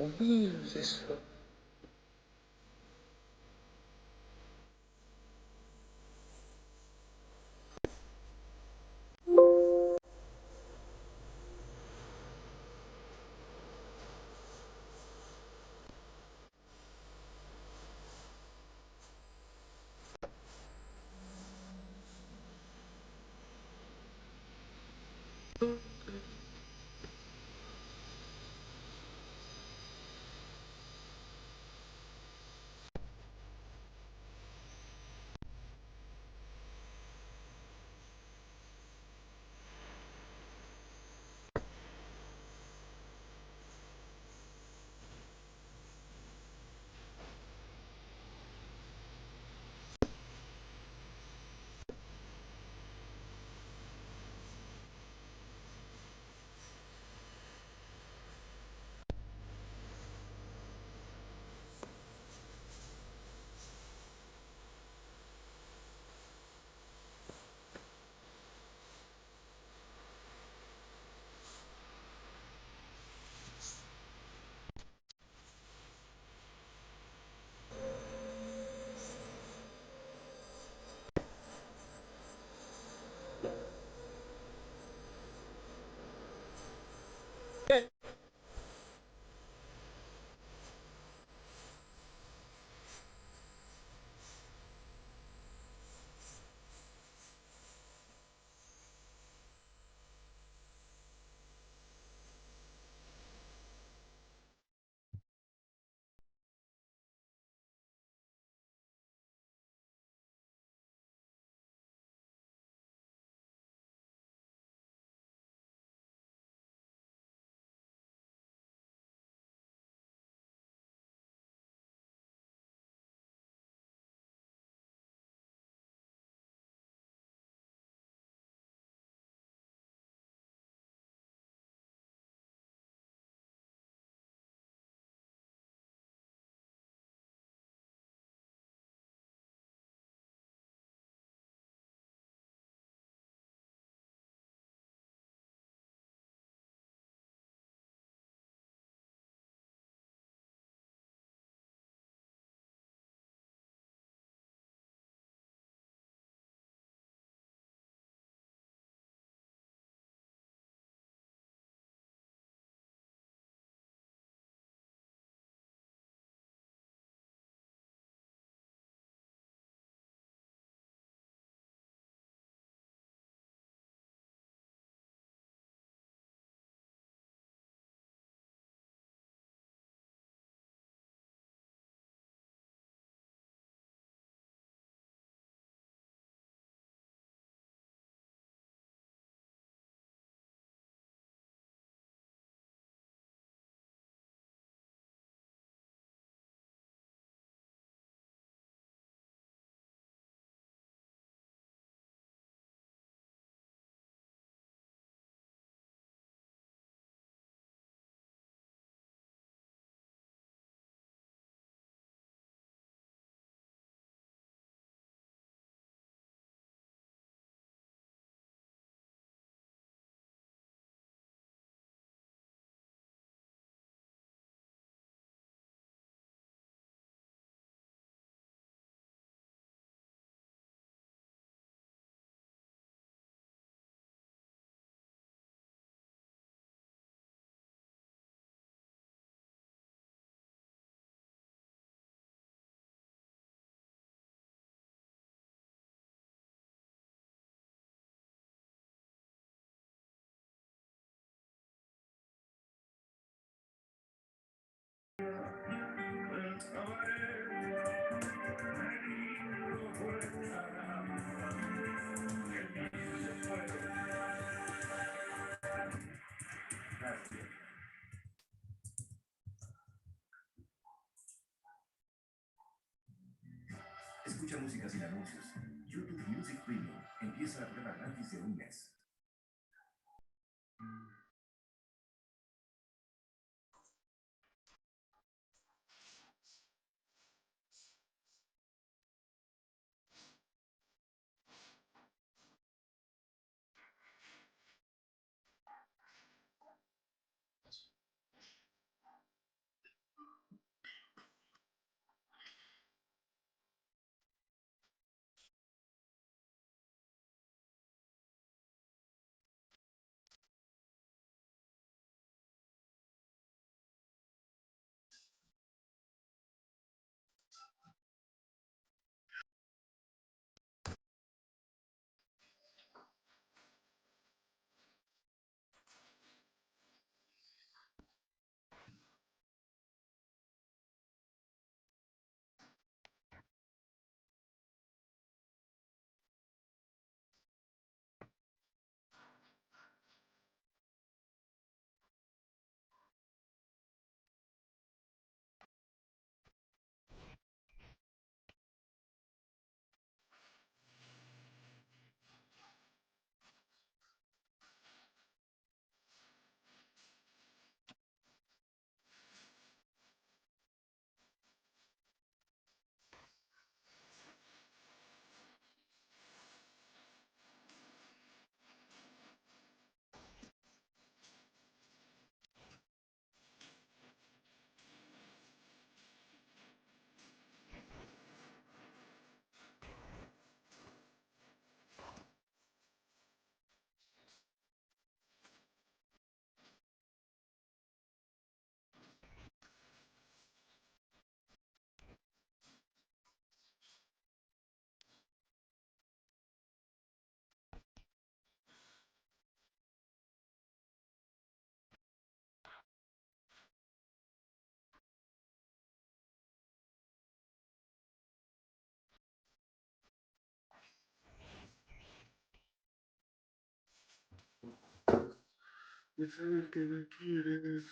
Humildes eso. Escucha música sin anuncios. YouTube Music Premium. Empieza la prueba gratis de un mes. Sabes que me quieres.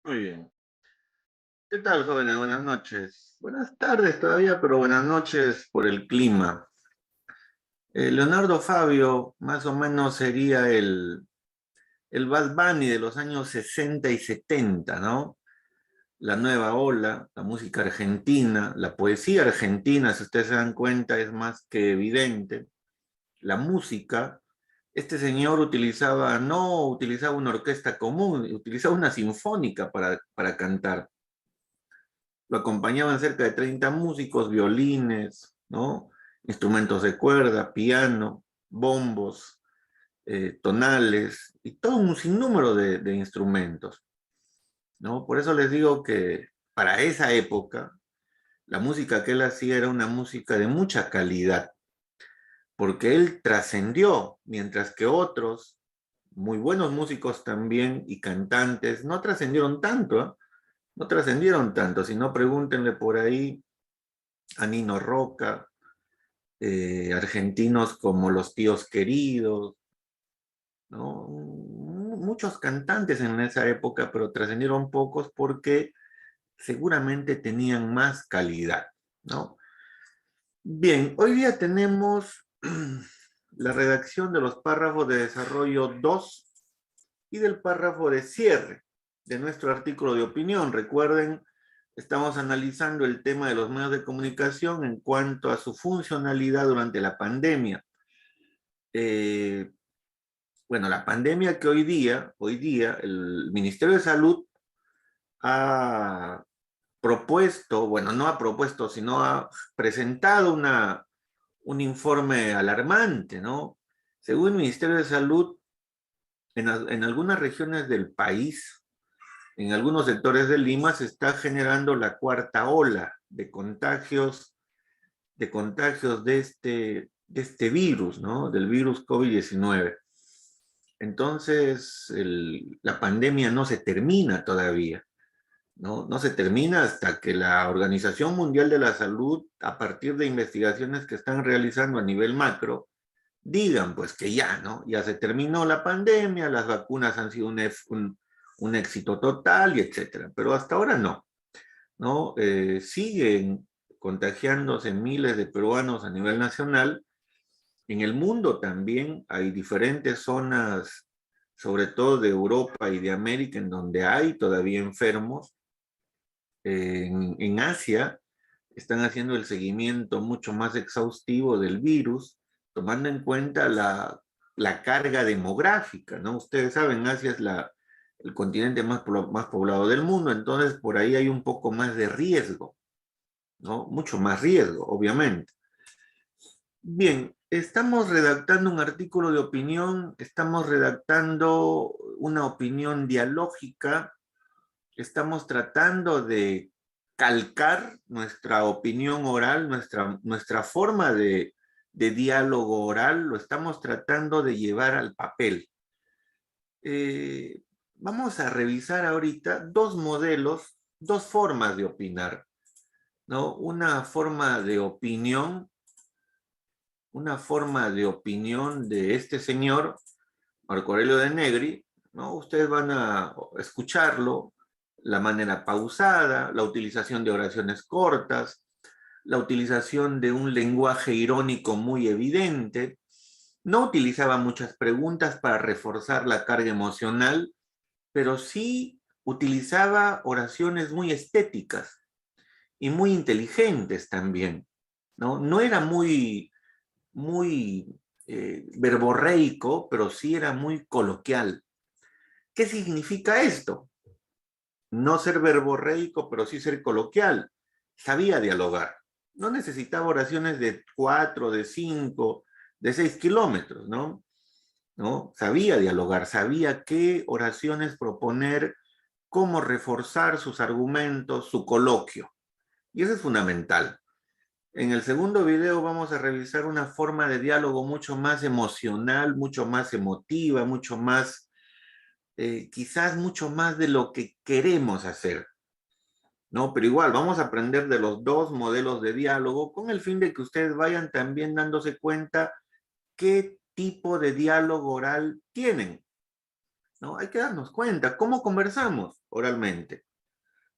Muy bien. ¿Qué tal, jóvenes? Buenas noches. Buenas tardes todavía, pero buenas noches por el clima. Leonardo Fabio más o menos sería el Bad Bunny de los años 60 y 70, ¿no? La nueva ola, la música argentina, la poesía argentina, si ustedes se dan cuenta, es más que evidente. La música, este señor no utilizaba una orquesta común, utilizaba una sinfónica para cantar. Lo acompañaban cerca de 30 músicos, violines, ¿no? Instrumentos de cuerda, piano, bombos, tonales y todo un sinnúmero de instrumentos, ¿no? Por eso les digo que para esa época la música que él hacía era una música de mucha calidad, porque él trascendió, mientras que otros, muy buenos músicos también y cantantes, no trascendieron tanto, ¿eh? No trascendieron tanto, si no pregúntenle por ahí a Nino Roca, argentinos como Los Tíos Queridos, ¿no? Muchos cantantes en esa época, pero trascendieron pocos porque seguramente tenían más calidad, ¿no? Bien, hoy día tenemos la redacción de los párrafos de desarrollo 2 y del párrafo de cierre de nuestro artículo de opinión. Recuerden, estamos analizando el tema de los medios de comunicación en cuanto a su funcionalidad durante la pandemia. Bueno, la pandemia que hoy día el Ministerio de Salud ha propuesto, bueno, no ha propuesto, sino ha presentado un informe alarmante, ¿no? Según el Ministerio de Salud, en algunas regiones del país, en algunos sectores de Lima, se está generando la cuarta ola de este virus, ¿no? Del virus COVID-19. Entonces, la pandemia no se termina todavía, ¿no? No se termina hasta que la Organización Mundial de la Salud, a partir de investigaciones que están realizando a nivel macro, digan pues que ya, ¿no? Ya se terminó la pandemia, las vacunas han sido un éxito total y etcétera. Pero hasta ahora no, ¿no? Siguen contagiándose miles de peruanos a nivel nacional. En el mundo también hay diferentes zonas, sobre todo de Europa y de América, en donde hay todavía enfermos. En Asia están haciendo el seguimiento mucho más exhaustivo del virus, tomando en cuenta la carga demográfica, ¿no? Ustedes saben, Asia es el continente más poblado del mundo, entonces por ahí hay un poco más de riesgo, ¿no? Mucho más riesgo, obviamente. Bien, estamos redactando un artículo de opinión, estamos redactando una opinión dialógica, estamos tratando de calcar nuestra opinión oral, nuestra forma de diálogo oral, lo estamos tratando de llevar al papel. Vamos a revisar ahorita dos modelos, dos formas de opinar, ¿no? Una forma de opinión de este señor, Marco Aurelio de Negri, ¿no? Ustedes van a escucharlo, la manera pausada, la utilización de oraciones cortas, la utilización de un lenguaje irónico muy evidente. No utilizaba muchas preguntas para reforzar la carga emocional, pero sí utilizaba oraciones muy estéticas y muy inteligentes también, ¿no? No era muy verborreico, pero sí era muy coloquial. ¿Qué significa esto? No ser verborreico, pero sí ser coloquial. sabía dialogar. No necesitaba oraciones de 4, de 5, de 6 kilómetros, ¿no? ¿No? Sabía dialogar, sabía qué oraciones proponer, cómo reforzar sus argumentos, su coloquio. Y eso es fundamental. En el segundo video vamos a revisar una forma de diálogo mucho más emocional, mucho más emotiva, mucho más, quizás mucho más de lo que queremos hacer, ¿no? Pero igual vamos a aprender de los dos modelos de diálogo con el fin de que ustedes vayan también dándose cuenta qué tipo de diálogo oral tienen, ¿no? Hay que darnos cuenta, ¿cómo conversamos oralmente?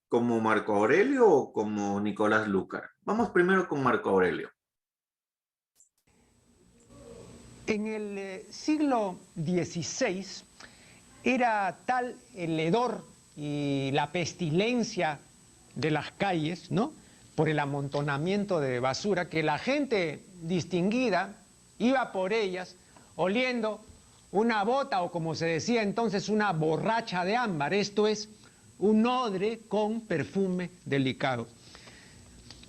¿Como Marco Aurelio o como Nicolás Lúcar? Vamos primero con Marco Aurelio. En el siglo XVI era tal el hedor y la pestilencia de las calles, ¿no?, por el amontonamiento de basura, que la gente distinguida iba por ellas oliendo una bota, o como se decía entonces, una borracha de ámbar, esto es, un odre con perfume delicado.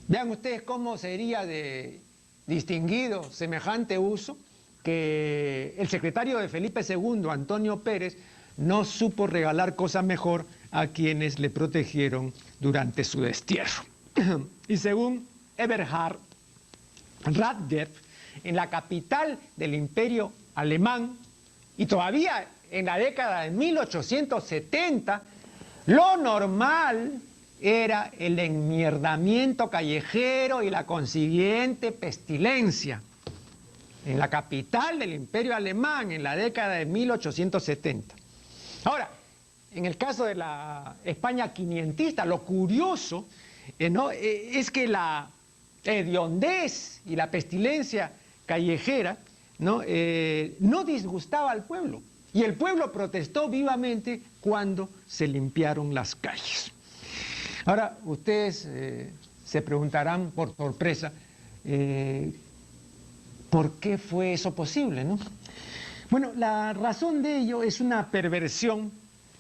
Vean ustedes cómo sería de distinguido semejante uso, que el secretario de Felipe II, Antonio Pérez, no supo regalar cosa mejor a quienes le protegieron durante su destierro. Y según Eberhard Radger, en la capital del Imperio Alemán, y todavía en la década de 1870, lo normal era el enmierdamiento callejero y la consiguiente pestilencia. En la capital del Imperio Alemán, en la década de 1870. Ahora, en el caso de la España quinientista, lo curioso ¿no?, es que la hediondez y la pestilencia callejera no disgustaba al pueblo. Y el pueblo protestó vivamente cuando se limpiaron las calles. Ahora, ustedes se preguntarán por sorpresa, ¿por qué fue eso posible, no? Bueno, la razón de ello es una perversión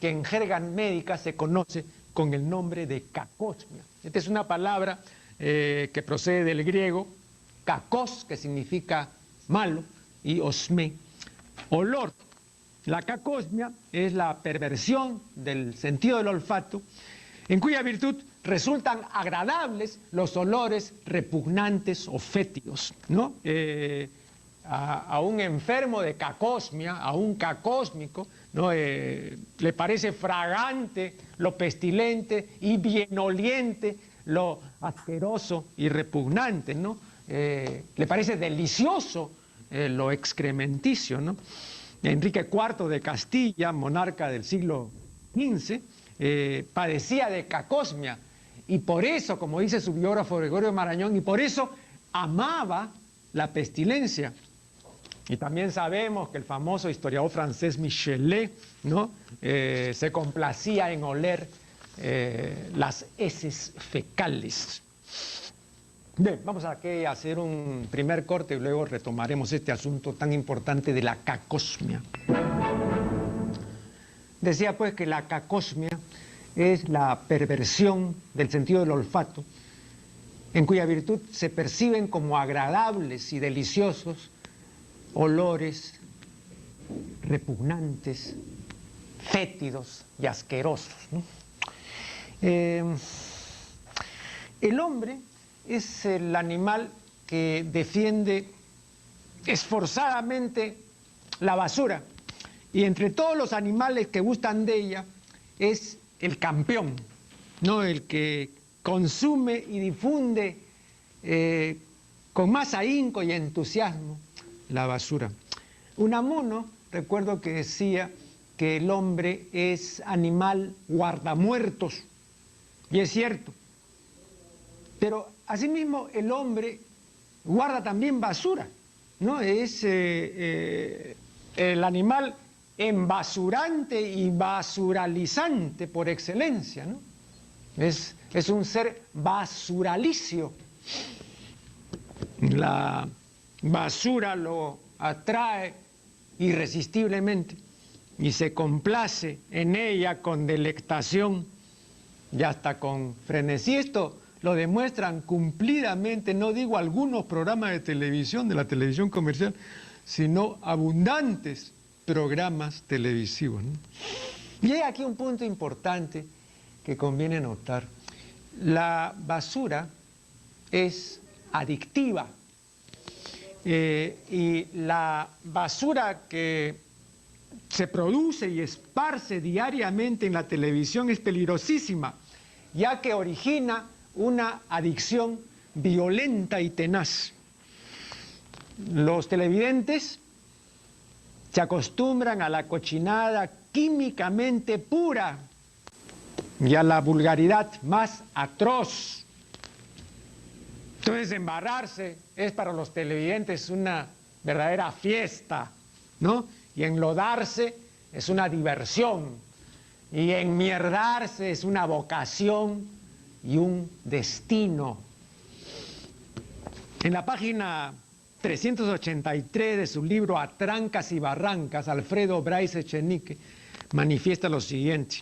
que en jerga médica se conoce con el nombre de cacosmia. Esta es una palabra que procede del griego kakos, que significa malo, y osme, olor. La cacosmia es la perversión del sentido del olfato, en cuya virtud resultan agradables los olores repugnantes o fétidos, ¿no? A un enfermo de cacosmia, a un cacósmico, ¿no?, le parece fragante lo pestilente y bienoliente lo asqueroso y repugnante, ¿no? Le parece delicioso lo excrementicio, ¿no? Enrique IV de Castilla, monarca del siglo XV, padecía de cacosmia, y por eso, como dice su biógrafo Gregorio Marañón, y por eso amaba la pestilencia. Y también sabemos que el famoso historiador francés Michelet, ¿no?, se complacía en oler las heces fecales. Bien, vamos aquí a hacer un primer corte y luego retomaremos este asunto tan importante de la cacosmia. Decía pues que la cacosmia es la perversión del sentido del olfato, en cuya virtud se perciben como agradables y deliciosos olores repugnantes, fétidos y asquerosos, ¿no? El hombre es el animal que defiende esforzadamente la basura, y entre todos los animales que gustan de ella es el campeón, ¿no?, el que consume y difunde con más ahínco y entusiasmo la basura. Unamuno, recuerdo que decía que el hombre es animal guardamuertos, y es cierto, pero asimismo el hombre guarda también basura, ¿no? Es el animal embasurante y basuralizante por excelencia, ¿no? Es un ser basuralicio. La basura lo atrae irresistiblemente y se complace en ella con delectación y hasta con frenesí. Esto lo demuestran cumplidamente, no digo algunos programas de televisión, de la televisión comercial, sino abundantes programas televisivos, ¿no? Y hay aquí un punto importante que conviene notar. La basura es adictiva y la basura que se produce y esparce diariamente en la televisión es peligrosísima, ya que origina una adicción violenta y tenaz. Los televidentes se acostumbran a la cochinada químicamente pura y a la vulgaridad más atroz. Entonces, embarrarse es para los televidentes una verdadera fiesta, ¿no? Y enlodarse es una diversión. Y enmierdarse es una vocación y un destino. En la página 383 de su libro A Trancas y Barrancas, Alfredo Bryce Echenique manifiesta lo siguiente: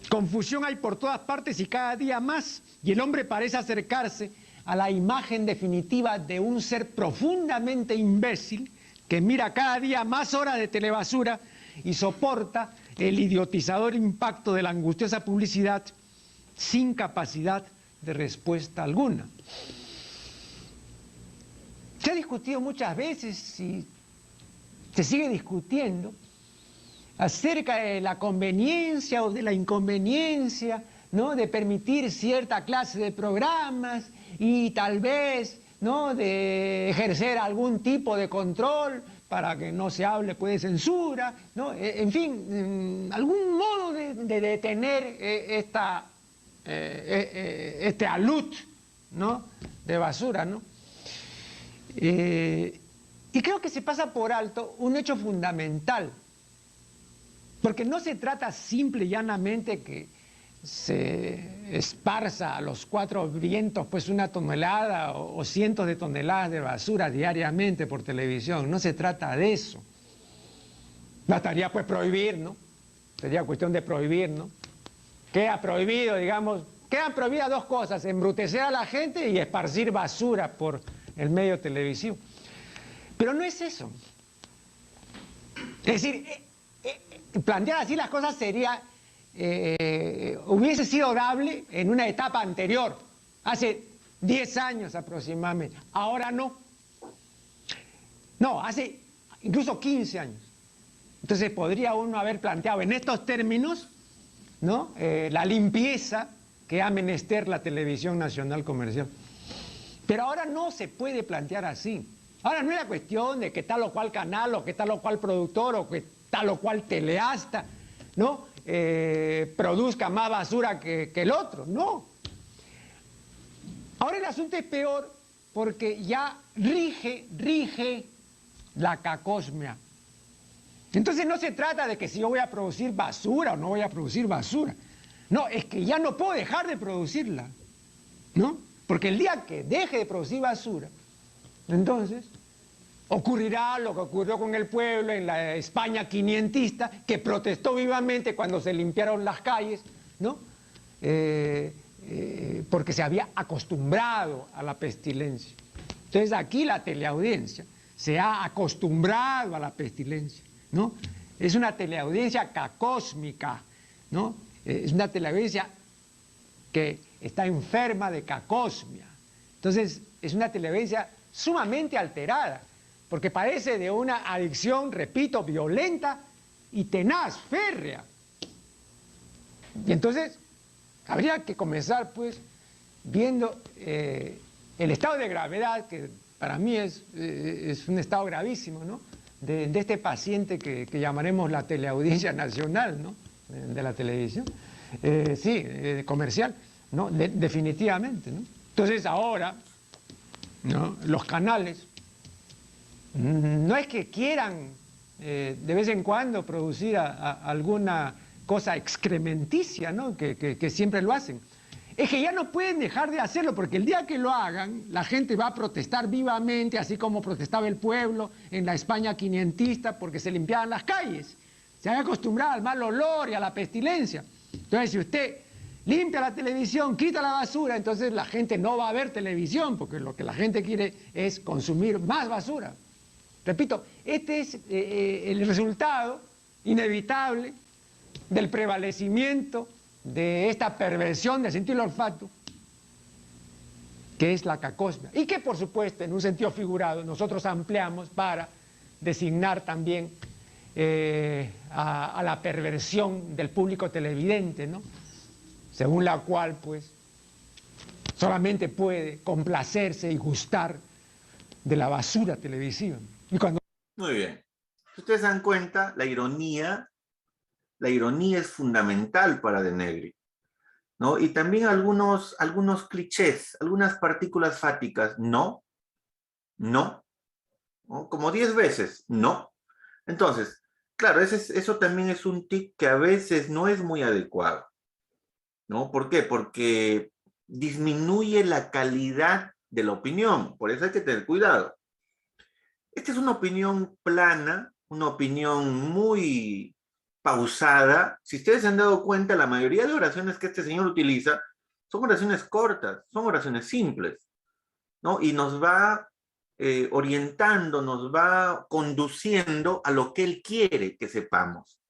confusión hay por todas partes y cada día más, y el hombre parece acercarse a la imagen definitiva de un ser profundamente imbécil que mira cada día más horas de telebasura y soporta el idiotizador impacto de la angustiosa publicidad sin capacidad de respuesta alguna. Se ha discutido muchas veces y se sigue discutiendo acerca de la conveniencia o de la inconveniencia, ¿no?, de permitir cierta clase de programas y tal vez, ¿no?, de ejercer algún tipo de control para que no se hable pues de censura, ¿no? En fin, algún modo de detener este alud, ¿no?, de basura, ¿no? Y creo que se pasa por alto un hecho fundamental, porque no se trata simple y llanamente que se esparza a los cuatro vientos pues una tonelada o cientos de toneladas de basura diariamente por televisión. No se trata de eso. Bastaría pues prohibir, ¿no? Sería cuestión de prohibir, ¿no? Queda prohibido, digamos, quedan prohibidas dos cosas: embrutecer a la gente y esparcir basura por el medio televisivo. Pero no es eso. Es decir, plantear así las cosas sería, hubiese sido dable en una etapa anterior, hace 10 años aproximadamente. Ahora no. No, hace incluso 15 años. Entonces podría uno haber planteado en estos términos, ¿no?, la limpieza que ha menester la televisión nacional comercial. Pero ahora no se puede plantear así. Ahora no es la cuestión de que tal o cual canal, o que tal o cual productor, o que tal o cual teleasta, ¿no?, produzca más basura que el otro. No. Ahora el asunto es peor porque ya rige la cacosmia. Entonces no se trata de que si yo voy a producir basura o no voy a producir basura. No, es que ya no puedo dejar de producirla, ¿no? Porque el día que deje de producir basura, entonces ocurrirá lo que ocurrió con el pueblo en la España quinientista, que protestó vivamente cuando se limpiaron las calles, ¿no? Porque se había acostumbrado a la pestilencia. Entonces aquí la teleaudiencia se ha acostumbrado a la pestilencia, ¿no? Es una teleaudiencia cacósmica, ¿no? Es una teleaudiencia que está enferma de cacosmia. Entonces es una teleaudiencia sumamente alterada, porque padece de una adicción, repito, violenta y tenaz, férrea. Y entonces habría que comenzar pues viendo el estado de gravedad, que para mí es un estado gravísimo, ¿no?, de este paciente que llamaremos la teleaudiencia nacional, ¿no?, de la televisión, comercial, ¿no?, definitivamente, ¿no? Entonces ahora, ¿no?, los canales no es que quieran de vez en cuando producir alguna cosa excrementicia, ¿no?, que siempre lo hacen. Es que ya no pueden dejar de hacerlo, porque el día que lo hagan, la gente va a protestar vivamente, así como protestaba el pueblo en la España quinientista, porque se limpiaban las calles. Se había acostumbrado al mal olor y a la pestilencia. Entonces, si usted limpia la televisión, quita la basura, entonces la gente no va a ver televisión, porque lo que la gente quiere es consumir más basura. Repito, este es el resultado inevitable del prevalecimiento de esta perversión del sentido del olfato, que es la cacosmia, y que por supuesto en un sentido figurado nosotros ampliamos para designar también a la perversión del público televidente, ¿no? Según la cual pues solamente puede complacerse y gustar de la basura televisiva. Y cuando... Muy bien. Si ustedes se dan cuenta, la ironía es fundamental para De Negri, ¿no? Y también algunos clichés, algunas partículas fáticas, no, ¿no? Como 10 veces, no. Entonces, claro, eso también es un tic que a veces no es muy adecuado, ¿no? ¿Por qué? Porque disminuye la calidad de la opinión, por eso hay que tener cuidado. Esta es una opinión plana, una opinión muy pausada. Si ustedes se han dado cuenta, la mayoría de oraciones que este señor utiliza son oraciones cortas, son oraciones simples, ¿no? Y nos va orientando, nos va conduciendo a lo que él quiere que sepamos,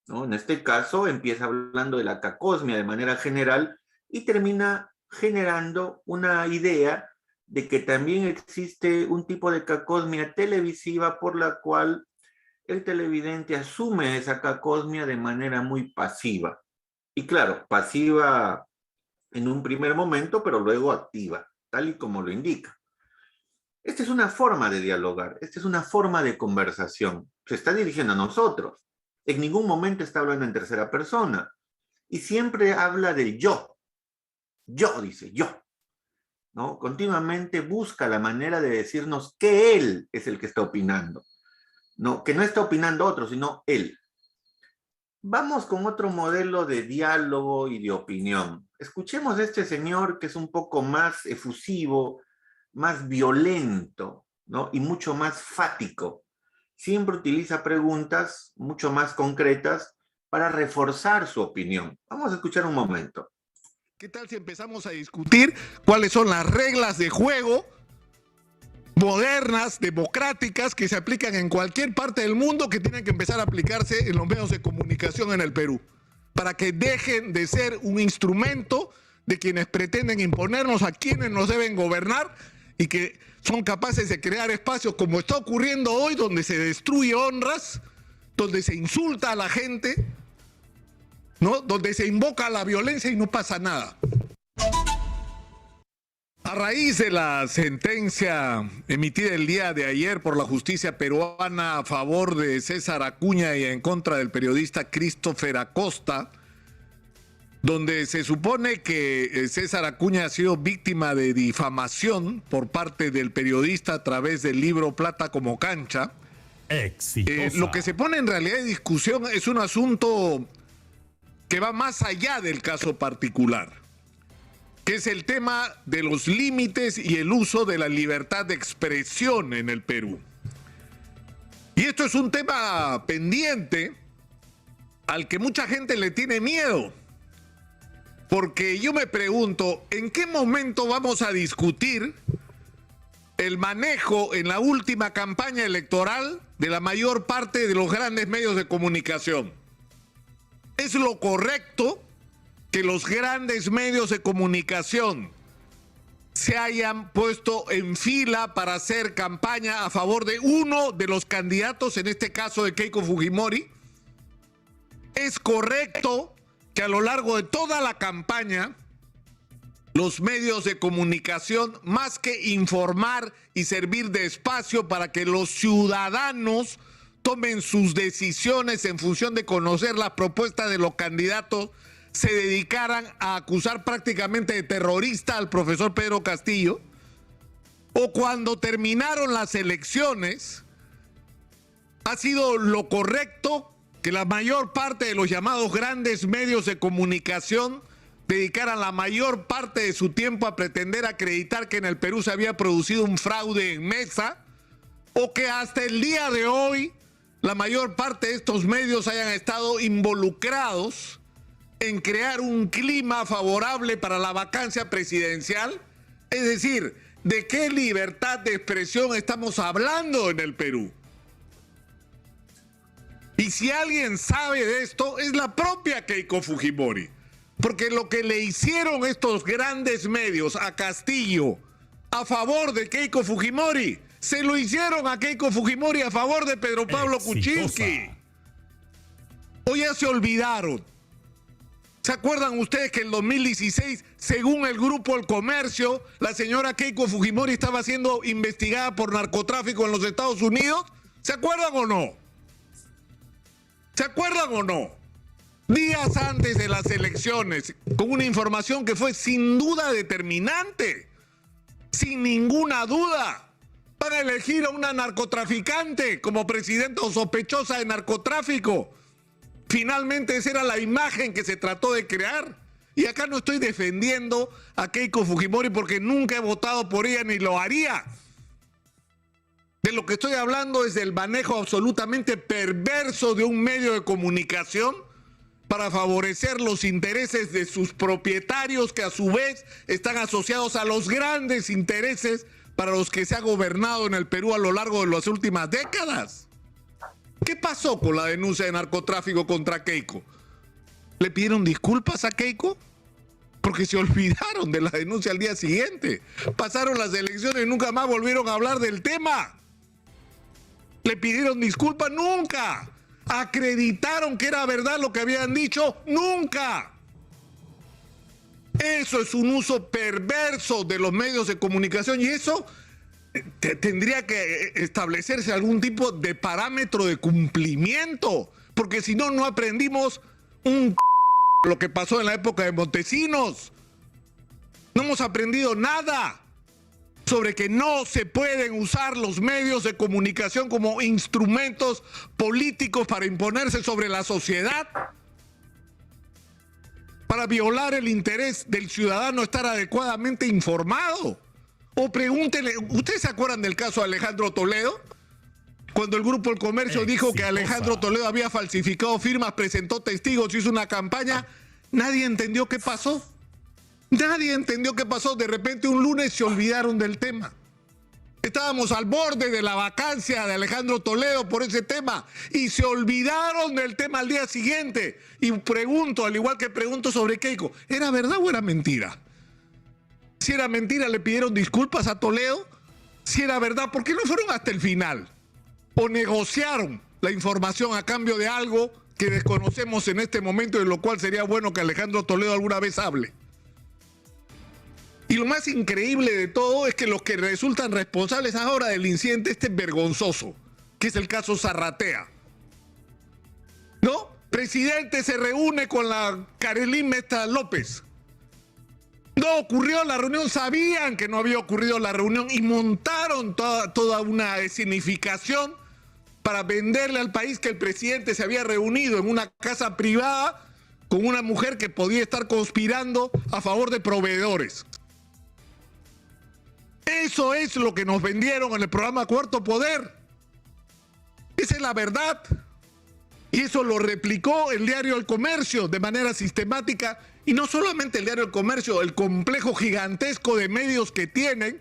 ¿no? En este caso empieza hablando de la cacosmia de manera general y termina generando una idea de que también existe un tipo de cacosmia televisiva por la cual el televidente asume esa cacosmia de manera muy pasiva. Y claro, pasiva en un primer momento, pero luego activa, tal y como lo indica. Esta es una forma de dialogar, esta es una forma de conversación. Se está dirigiendo a nosotros. En ningún momento está hablando en tercera persona. Y siempre habla del yo. Yo, dice, yo, ¿no? Continuamente busca la manera de decirnos que él es el que está opinando, ¿no? Que no está opinando otro, sino él. Vamos con otro modelo de diálogo y de opinión. Escuchemos a este señor que es un poco más efusivo, más violento, ¿no? Y mucho más fático. Siempre utiliza preguntas mucho más concretas para reforzar su opinión. Vamos a escuchar un momento. ¿Qué tal si empezamos a discutir cuáles son las reglas de juego modernas, democráticas, que se aplican en cualquier parte del mundo, que tienen que empezar a aplicarse en los medios de comunicación en el Perú, para que dejen de ser un instrumento de quienes pretenden imponernos a quienes nos deben gobernar y que son capaces de crear espacios como está ocurriendo hoy, donde se destruye honras, donde se insulta a la gente, ¿no? Donde se invoca la violencia y no pasa nada. A raíz de la sentencia emitida el día de ayer por la justicia peruana a favor de César Acuña y en contra del periodista Christopher Acosta, donde se supone que César Acuña ha sido víctima de difamación por parte del periodista a través del libro Plata como cancha, lo que se pone en realidad en discusión es un asunto que va más allá del caso particular, que es el tema de los límites y el uso de la libertad de expresión en el Perú. Y esto es un tema pendiente al que mucha gente le tiene miedo, porque yo me pregunto, ¿en qué momento vamos a discutir el manejo en la última campaña electoral de la mayor parte de los grandes medios de comunicación? ¿Es lo correcto que los grandes medios de comunicación se hayan puesto en fila para hacer campaña a favor de uno de los candidatos, en este caso de Keiko Fujimori? ¿Es correcto que a lo largo de toda la campaña los medios de comunicación, más que informar y servir de espacio para que los ciudadanos tomen sus decisiones en función de conocer las propuestas de los candidatos, se dedicaran a acusar prácticamente de terrorista al profesor Pedro Castillo? ¿O cuando terminaron las elecciones ha sido lo correcto que la mayor parte de los llamados grandes medios de comunicación dedicaran la mayor parte de su tiempo a pretender acreditar que en el Perú se había producido un fraude en mesa? ¿O que hasta el día de hoy la mayor parte de estos medios hayan estado involucrados en crear un clima favorable para la vacancia presidencial? Es decir, ¿de qué libertad de expresión estamos hablando en el Perú? Y si alguien sabe de esto, es la propia Keiko Fujimori. Porque lo que le hicieron estos grandes medios a Castillo a favor de Keiko Fujimori, se lo hicieron a Keiko Fujimori a favor de Pedro Pablo Kuczynski. ¿O ya se olvidaron? ¿Se acuerdan ustedes que en 2016, según el Grupo El Comercio, la señora Keiko Fujimori estaba siendo investigada por narcotráfico en los Estados Unidos? ¿Se acuerdan o no? ¿Se acuerdan o no? Días antes de las elecciones, con una información que fue sin duda determinante, sin ninguna duda, para elegir a una narcotraficante como presidenta o sospechosa de narcotráfico. Finalmente esa era la imagen que se trató de crear. Y acá no estoy defendiendo a Keiko Fujimori porque nunca he votado por ella ni lo haría. De lo que estoy hablando es del manejo absolutamente perverso de un medio de comunicación para favorecer los intereses de sus propietarios, que a su vez están asociados a los grandes intereses para los que se ha gobernado en el Perú a lo largo de las últimas décadas. ¿Qué pasó con la denuncia de narcotráfico contra Keiko? ¿Le pidieron disculpas a Keiko? Porque se olvidaron de la denuncia al día siguiente. Pasaron las elecciones y nunca más volvieron a hablar del tema. ¿Le pidieron disculpas? Nunca. ¿Acreditaron que era verdad lo que habían dicho? Nunca. Eso es un uso perverso de los medios de comunicación y eso tendría que establecerse algún tipo de parámetro de cumplimiento, porque si no, no aprendimos lo que pasó en la época de Montesinos. No hemos aprendido nada sobre que no se pueden usar los medios de comunicación como instrumentos políticos para imponerse sobre la sociedad, para violar el interés del ciudadano estar adecuadamente informado. O pregúntenle, ¿ustedes se acuerdan del caso de Alejandro Toledo? Cuando el Grupo El Comercio dijo que Alejandro Toledo había falsificado firmas, presentó testigos, hizo una campaña, nadie entendió qué pasó. Nadie entendió qué pasó. De repente un lunes se olvidaron del tema. Estábamos al borde de la vacancia de Alejandro Toledo por ese tema y se olvidaron del tema al día siguiente. Y pregunto, al igual que pregunto sobre Keiko, ¿era verdad o era mentira? Si era mentira, ¿le pidieron disculpas a Toledo? Si era verdad, ¿por qué no fueron hasta el final? ¿O negociaron la información a cambio de algo que desconocemos en este momento y de lo cual sería bueno que Alejandro Toledo alguna vez hable? Y lo más increíble de todo es que los que resultan responsables ahora del incidente este vergonzoso, que es el caso Zarratea, ¿no? Presidente se reúne con la Carolín Mesta López. No ocurrió la reunión, sabían que no había ocurrido la reunión y montaron toda una escenificación para venderle al país que el presidente se había reunido en una casa privada con una mujer que podía estar conspirando a favor de proveedores. Eso es lo que nos vendieron en el programa Cuarto Poder. Esa es la verdad. Y eso lo replicó el diario El Comercio de manera sistemática. Y no solamente el diario El Comercio, el complejo gigantesco de medios que tienen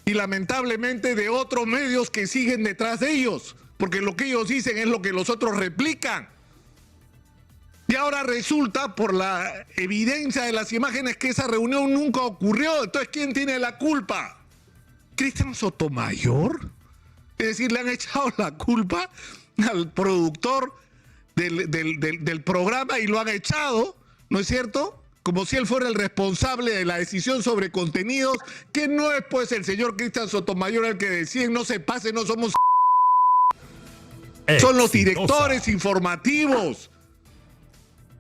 y lamentablemente de otros medios que siguen detrás de ellos. Porque lo que ellos dicen es lo que los otros replican. Y ahora resulta, por la evidencia de las imágenes, que esa reunión nunca ocurrió. Entonces, ¿quién tiene la culpa? ¿Cristian Sotomayor? Es decir, le han echado la culpa al productor del programa y lo han echado, ¿no es cierto? Como si él fuera el responsable de la decisión sobre contenidos, que no es pues el señor Cristian Sotomayor el que decide, no se pase, no somos... Son los directores informativos.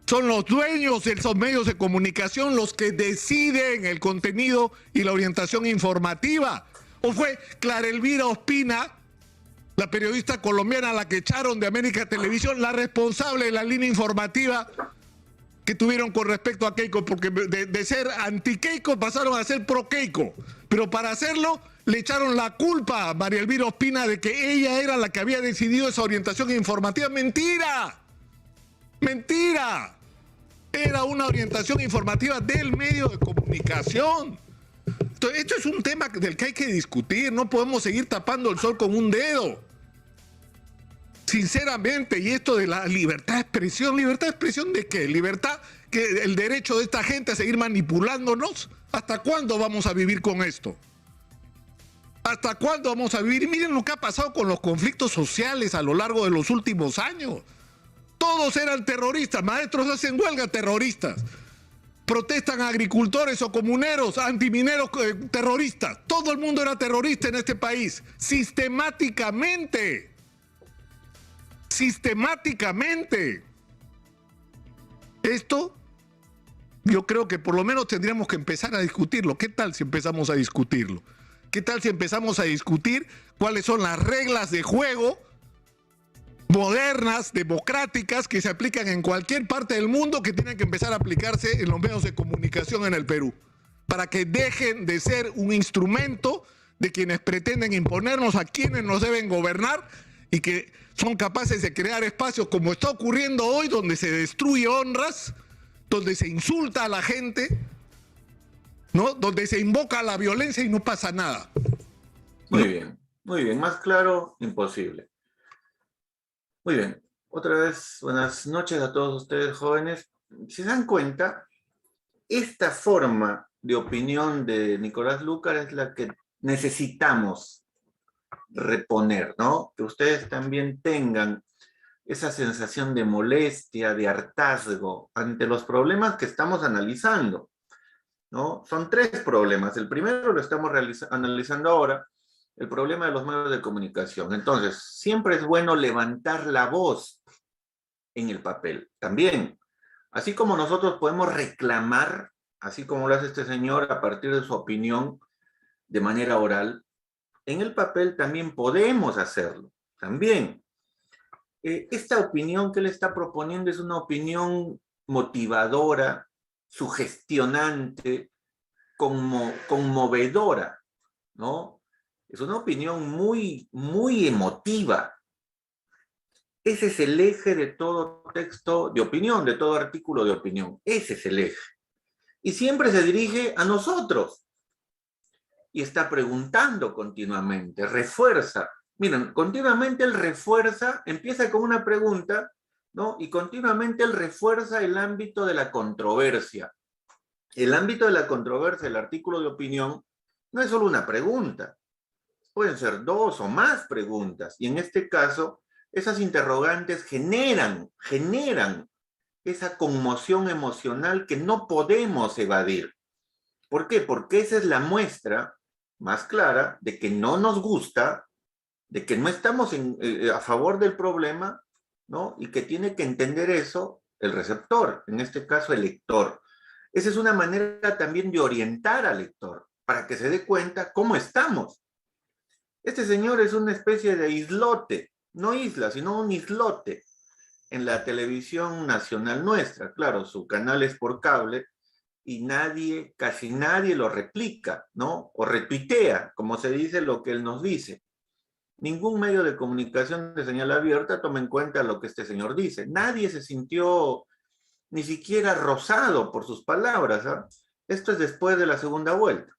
Son los dueños de esos medios de comunicación los que deciden el contenido y la orientación informativa. ¿O fue Clara Elvira Ospina, la periodista colombiana a la que echaron de América Televisión, la responsable de la línea informativa que tuvieron con respecto a Keiko? Porque de ser anti-Keiko pasaron a ser pro-Keiko. Pero para hacerlo le echaron la culpa a María Elvira Ospina de que ella era la que había decidido esa orientación informativa. ¡Mentira! ¡Mentira! Era una orientación informativa del medio de comunicación. Entonces, esto es un tema del que hay que discutir. No podemos seguir tapando el sol con un dedo. Sinceramente, y esto de la libertad de expresión ¿de qué? Libertad, que el derecho de esta gente a seguir manipulándonos. ¿Hasta cuándo vamos a vivir con esto? ¿Hasta cuándo vamos a vivir? Y miren lo que ha pasado con los conflictos sociales a lo largo de los últimos años. Todos eran terroristas, maestros hacen huelga, terroristas. Protestan agricultores o comuneros, antimineros, terroristas. Todo el mundo era terrorista en este país, sistemáticamente. Sistemáticamente. Esto, yo creo que por lo menos tendríamos que empezar a discutirlo. ¿Qué tal si empezamos a discutirlo? ¿Qué tal si empezamos a discutir cuáles son las reglas de juego modernas, democráticas, que se aplican en cualquier parte del mundo, que tienen que empezar a aplicarse en los medios de comunicación en el Perú, para que dejen de ser un instrumento de quienes pretenden imponernos a quienes nos deben gobernar y que son capaces de crear espacios como está ocurriendo hoy, donde se destruye honras, donde se insulta a la gente, ¿no? Donde se invoca la violencia y no pasa nada. Muy bien, más claro, imposible. Muy bien, otra vez buenas noches a todos ustedes jóvenes. Si se dan cuenta, esta forma de opinión de Nicolás Lúcar es la que necesitamos reponer, ¿no? Que ustedes también tengan esa sensación de molestia, de hartazgo ante los problemas que estamos analizando, ¿no? Son 3 problemas. El primero lo estamos analizando ahora, el problema de los medios de comunicación. Entonces, siempre es bueno levantar la voz en el papel. También, así como nosotros podemos reclamar, así como lo hace este señor a partir de su opinión de manera oral, en el papel también podemos hacerlo. También, esta opinión que él está proponiendo es una opinión motivadora, sugestionante, conmovedora, ¿no? Es una opinión muy, muy emotiva. Ese es el eje de todo texto de opinión, de todo artículo de opinión. Ese es el eje. Y siempre se dirige a nosotros. Y está preguntando continuamente, refuerza. Miren, continuamente él refuerza, empieza con una pregunta, ¿no? Y continuamente él refuerza el ámbito de la controversia. El ámbito de la controversia, el artículo de opinión, no es solo una pregunta. Pueden ser 2 o más preguntas. Y en este caso, esas interrogantes generan esa conmoción emocional que no podemos evadir. ¿Por qué? Porque esa es la muestra más clara de que no nos gusta, de que no estamos a favor del problema, ¿no? Y que tiene que entender eso el receptor, en este caso el lector. Esa es una manera también de orientar al lector, para que se dé cuenta cómo estamos. Este señor es una especie de islote, no isla, sino un islote en la televisión nacional nuestra. Claro, su canal es por cable y casi nadie lo replica, ¿no? O retuitea, como se dice lo que él nos dice. Ningún medio de comunicación de señal abierta toma en cuenta lo que este señor dice. Nadie se sintió ni siquiera rozado por sus palabras, ¿eh? Esto es después de la segunda vuelta.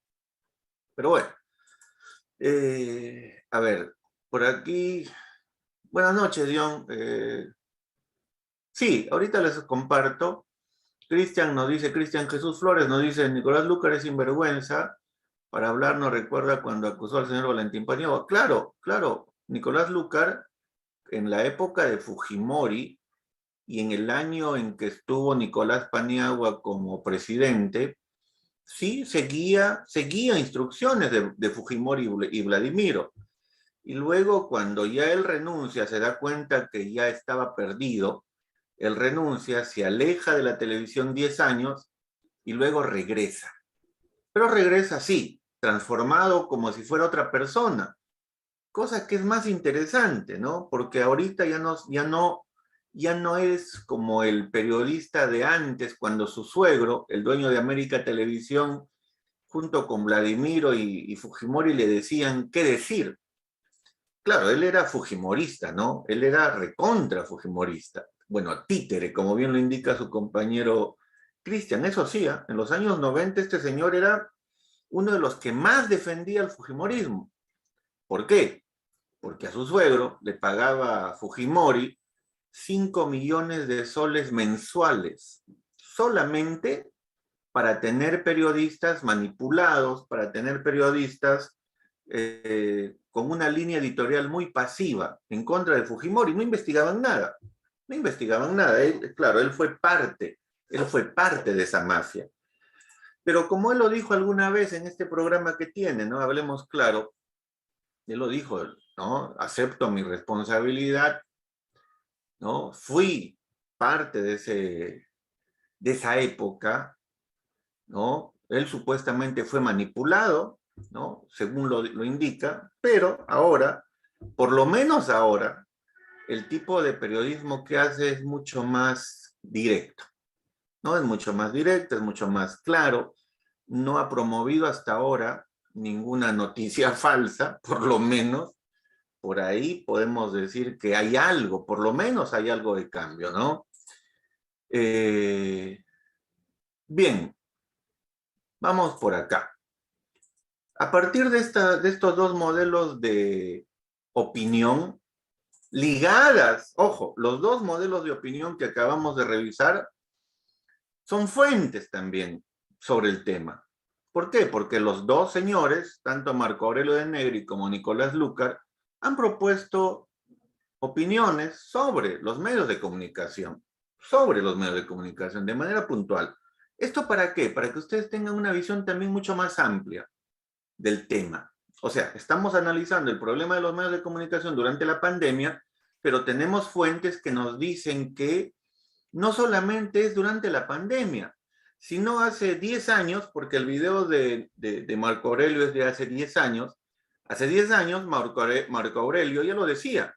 Pero bueno. A ver, por aquí. Buenas noches, Dion. Sí, ahorita les comparto. Cristian Jesús Flores nos dice, Nicolás Lúcar es sinvergüenza. Para hablar nos recuerda cuando acusó al señor Valentín Paniagua. Claro, Nicolás Lúcar, en la época de Fujimori y en el año en que estuvo Nicolás Paniagua como presidente, sí seguía instrucciones de Fujimori y Vladimiro. Y luego, cuando ya él renuncia, se da cuenta que ya estaba perdido, él renuncia, se aleja de la televisión 10 años y luego regresa. Pero regresa así, transformado como si fuera otra persona. Cosa que es más interesante, ¿no? Porque ahorita ya no es como el periodista de antes, cuando su suegro, el dueño de América Televisión, junto con Vladimiro y Fujimori le decían qué decir. Claro, él era fujimorista, ¿no? Él era recontra fujimorista. Bueno, títere, como bien lo indica su compañero Cristian, eso sí, en los años 90 este señor era uno de los que más defendía el fujimorismo. ¿Por qué? Porque a su suegro le pagaba a Fujimori 5 millones de soles mensuales, solamente para tener periodistas manipulados, para tener periodistas con una línea editorial muy pasiva en contra de Fujimori. No investigaban nada, no investigaban nada. Claro, él fue parte de esa mafia. Pero como él lo dijo alguna vez en este programa que tiene, ¿no? Hablemos claro, él lo dijo, ¿no? Acepto mi responsabilidad, ¿no? Fui parte de esa época, ¿no? Él supuestamente fue manipulado, ¿no? Según lo indica, pero ahora, por lo menos ahora, el tipo de periodismo que hace es mucho más directo, ¿no? Es mucho más directo, es mucho más claro, no ha promovido hasta ahora ninguna noticia falsa, por lo menos, por ahí podemos decir que hay algo, por lo menos hay algo de cambio, ¿no? Bien, vamos por acá. A partir de estos dos modelos de opinión, ligadas, ojo, los dos modelos de opinión que acabamos de revisar son fuentes también sobre el tema. ¿Por qué? Porque los dos señores, tanto Marco Aurelio de Negri como Nicolás Lucar, han propuesto opiniones sobre los medios de comunicación, de manera puntual. ¿Esto para qué? Para que ustedes tengan una visión también mucho más amplia del tema. O sea, estamos analizando el problema de los medios de comunicación durante la pandemia, pero tenemos fuentes que nos dicen que no solamente es durante la pandemia, sino hace 10 años, porque el video de Marco Aurelio es de hace 10 años, Marco Aurelio ya lo decía,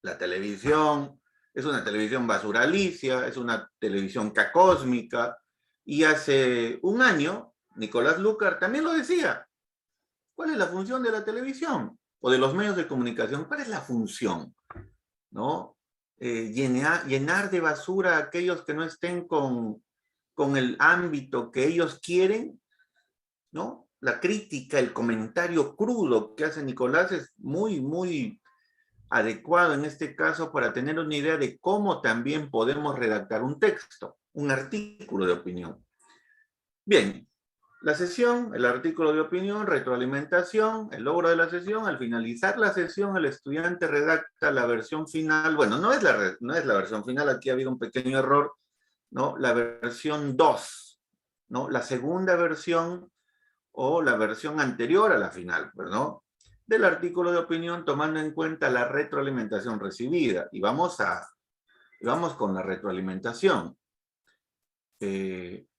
la televisión es una televisión basuralicia, es una televisión cacósmica, y hace un año Nicolás Lucar también lo decía. ¿Cuál es la función de la televisión? O de los medios de comunicación, ¿cuál es la función? ¿No? Llenar de basura a aquellos que no estén con el ámbito que ellos quieren, ¿no? La crítica, el comentario crudo que hace Nicolás es muy, muy adecuado en este caso para tener una idea de cómo también podemos redactar un texto, un artículo de opinión. Bien, la sesión, el artículo de opinión, retroalimentación, el logro de la sesión. Al finalizar la sesión, el estudiante redacta la versión final. Bueno, no es la versión final, aquí ha habido un pequeño error, ¿no? La versión 2, ¿no? La segunda versión o la versión anterior a la final, ¿no? Del artículo de opinión, tomando en cuenta la retroalimentación recibida. Y vamos con la retroalimentación.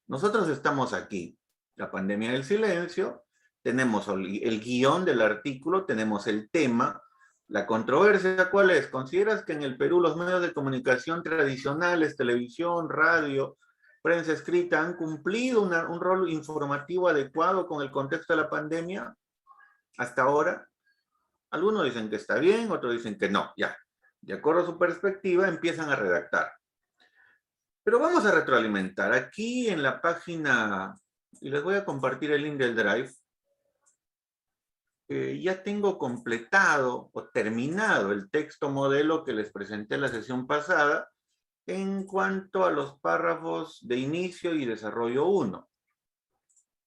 Nosotros estamos aquí, la pandemia del silencio, tenemos el guión del artículo, tenemos el tema, la controversia, ¿cuál es? ¿Consideras que en el Perú los medios de comunicación tradicionales, televisión, radio, prensa escrita, han cumplido un rol informativo adecuado con el contexto de la pandemia hasta ahora? Algunos dicen que está bien, otros dicen que no, ya. De acuerdo a su perspectiva, empiezan a redactar. Pero vamos a retroalimentar. Aquí en la página, y les voy a compartir el link del Drive, ya tengo completado o terminado el texto modelo que les presenté en la sesión pasada en cuanto a los párrafos de inicio y desarrollo 1.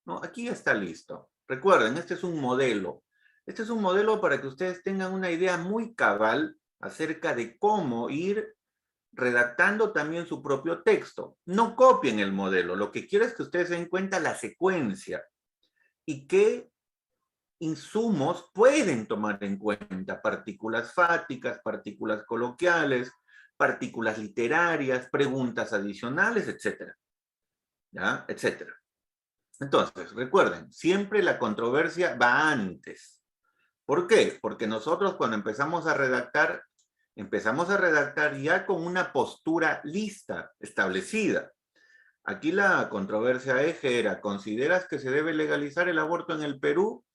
¿No? Aquí ya está listo. Recuerden, este es un modelo. Este es un modelo para que ustedes tengan una idea muy cabal acerca de cómo ir redactando también su propio texto. No copien el modelo, lo que quiero es que ustedes se den cuenta la secuencia y qué insumos pueden tomar en cuenta, partículas fáticas, partículas coloquiales, partículas literarias, preguntas adicionales, etcétera. ¿Ya? Etcétera. Entonces, recuerden, siempre la controversia va antes. ¿Por qué? Porque nosotros cuando empezamos a redactar ya con una postura lista, establecida. Aquí la controversia eje era, ¿consideras que se debe legalizar el aborto en el Perú?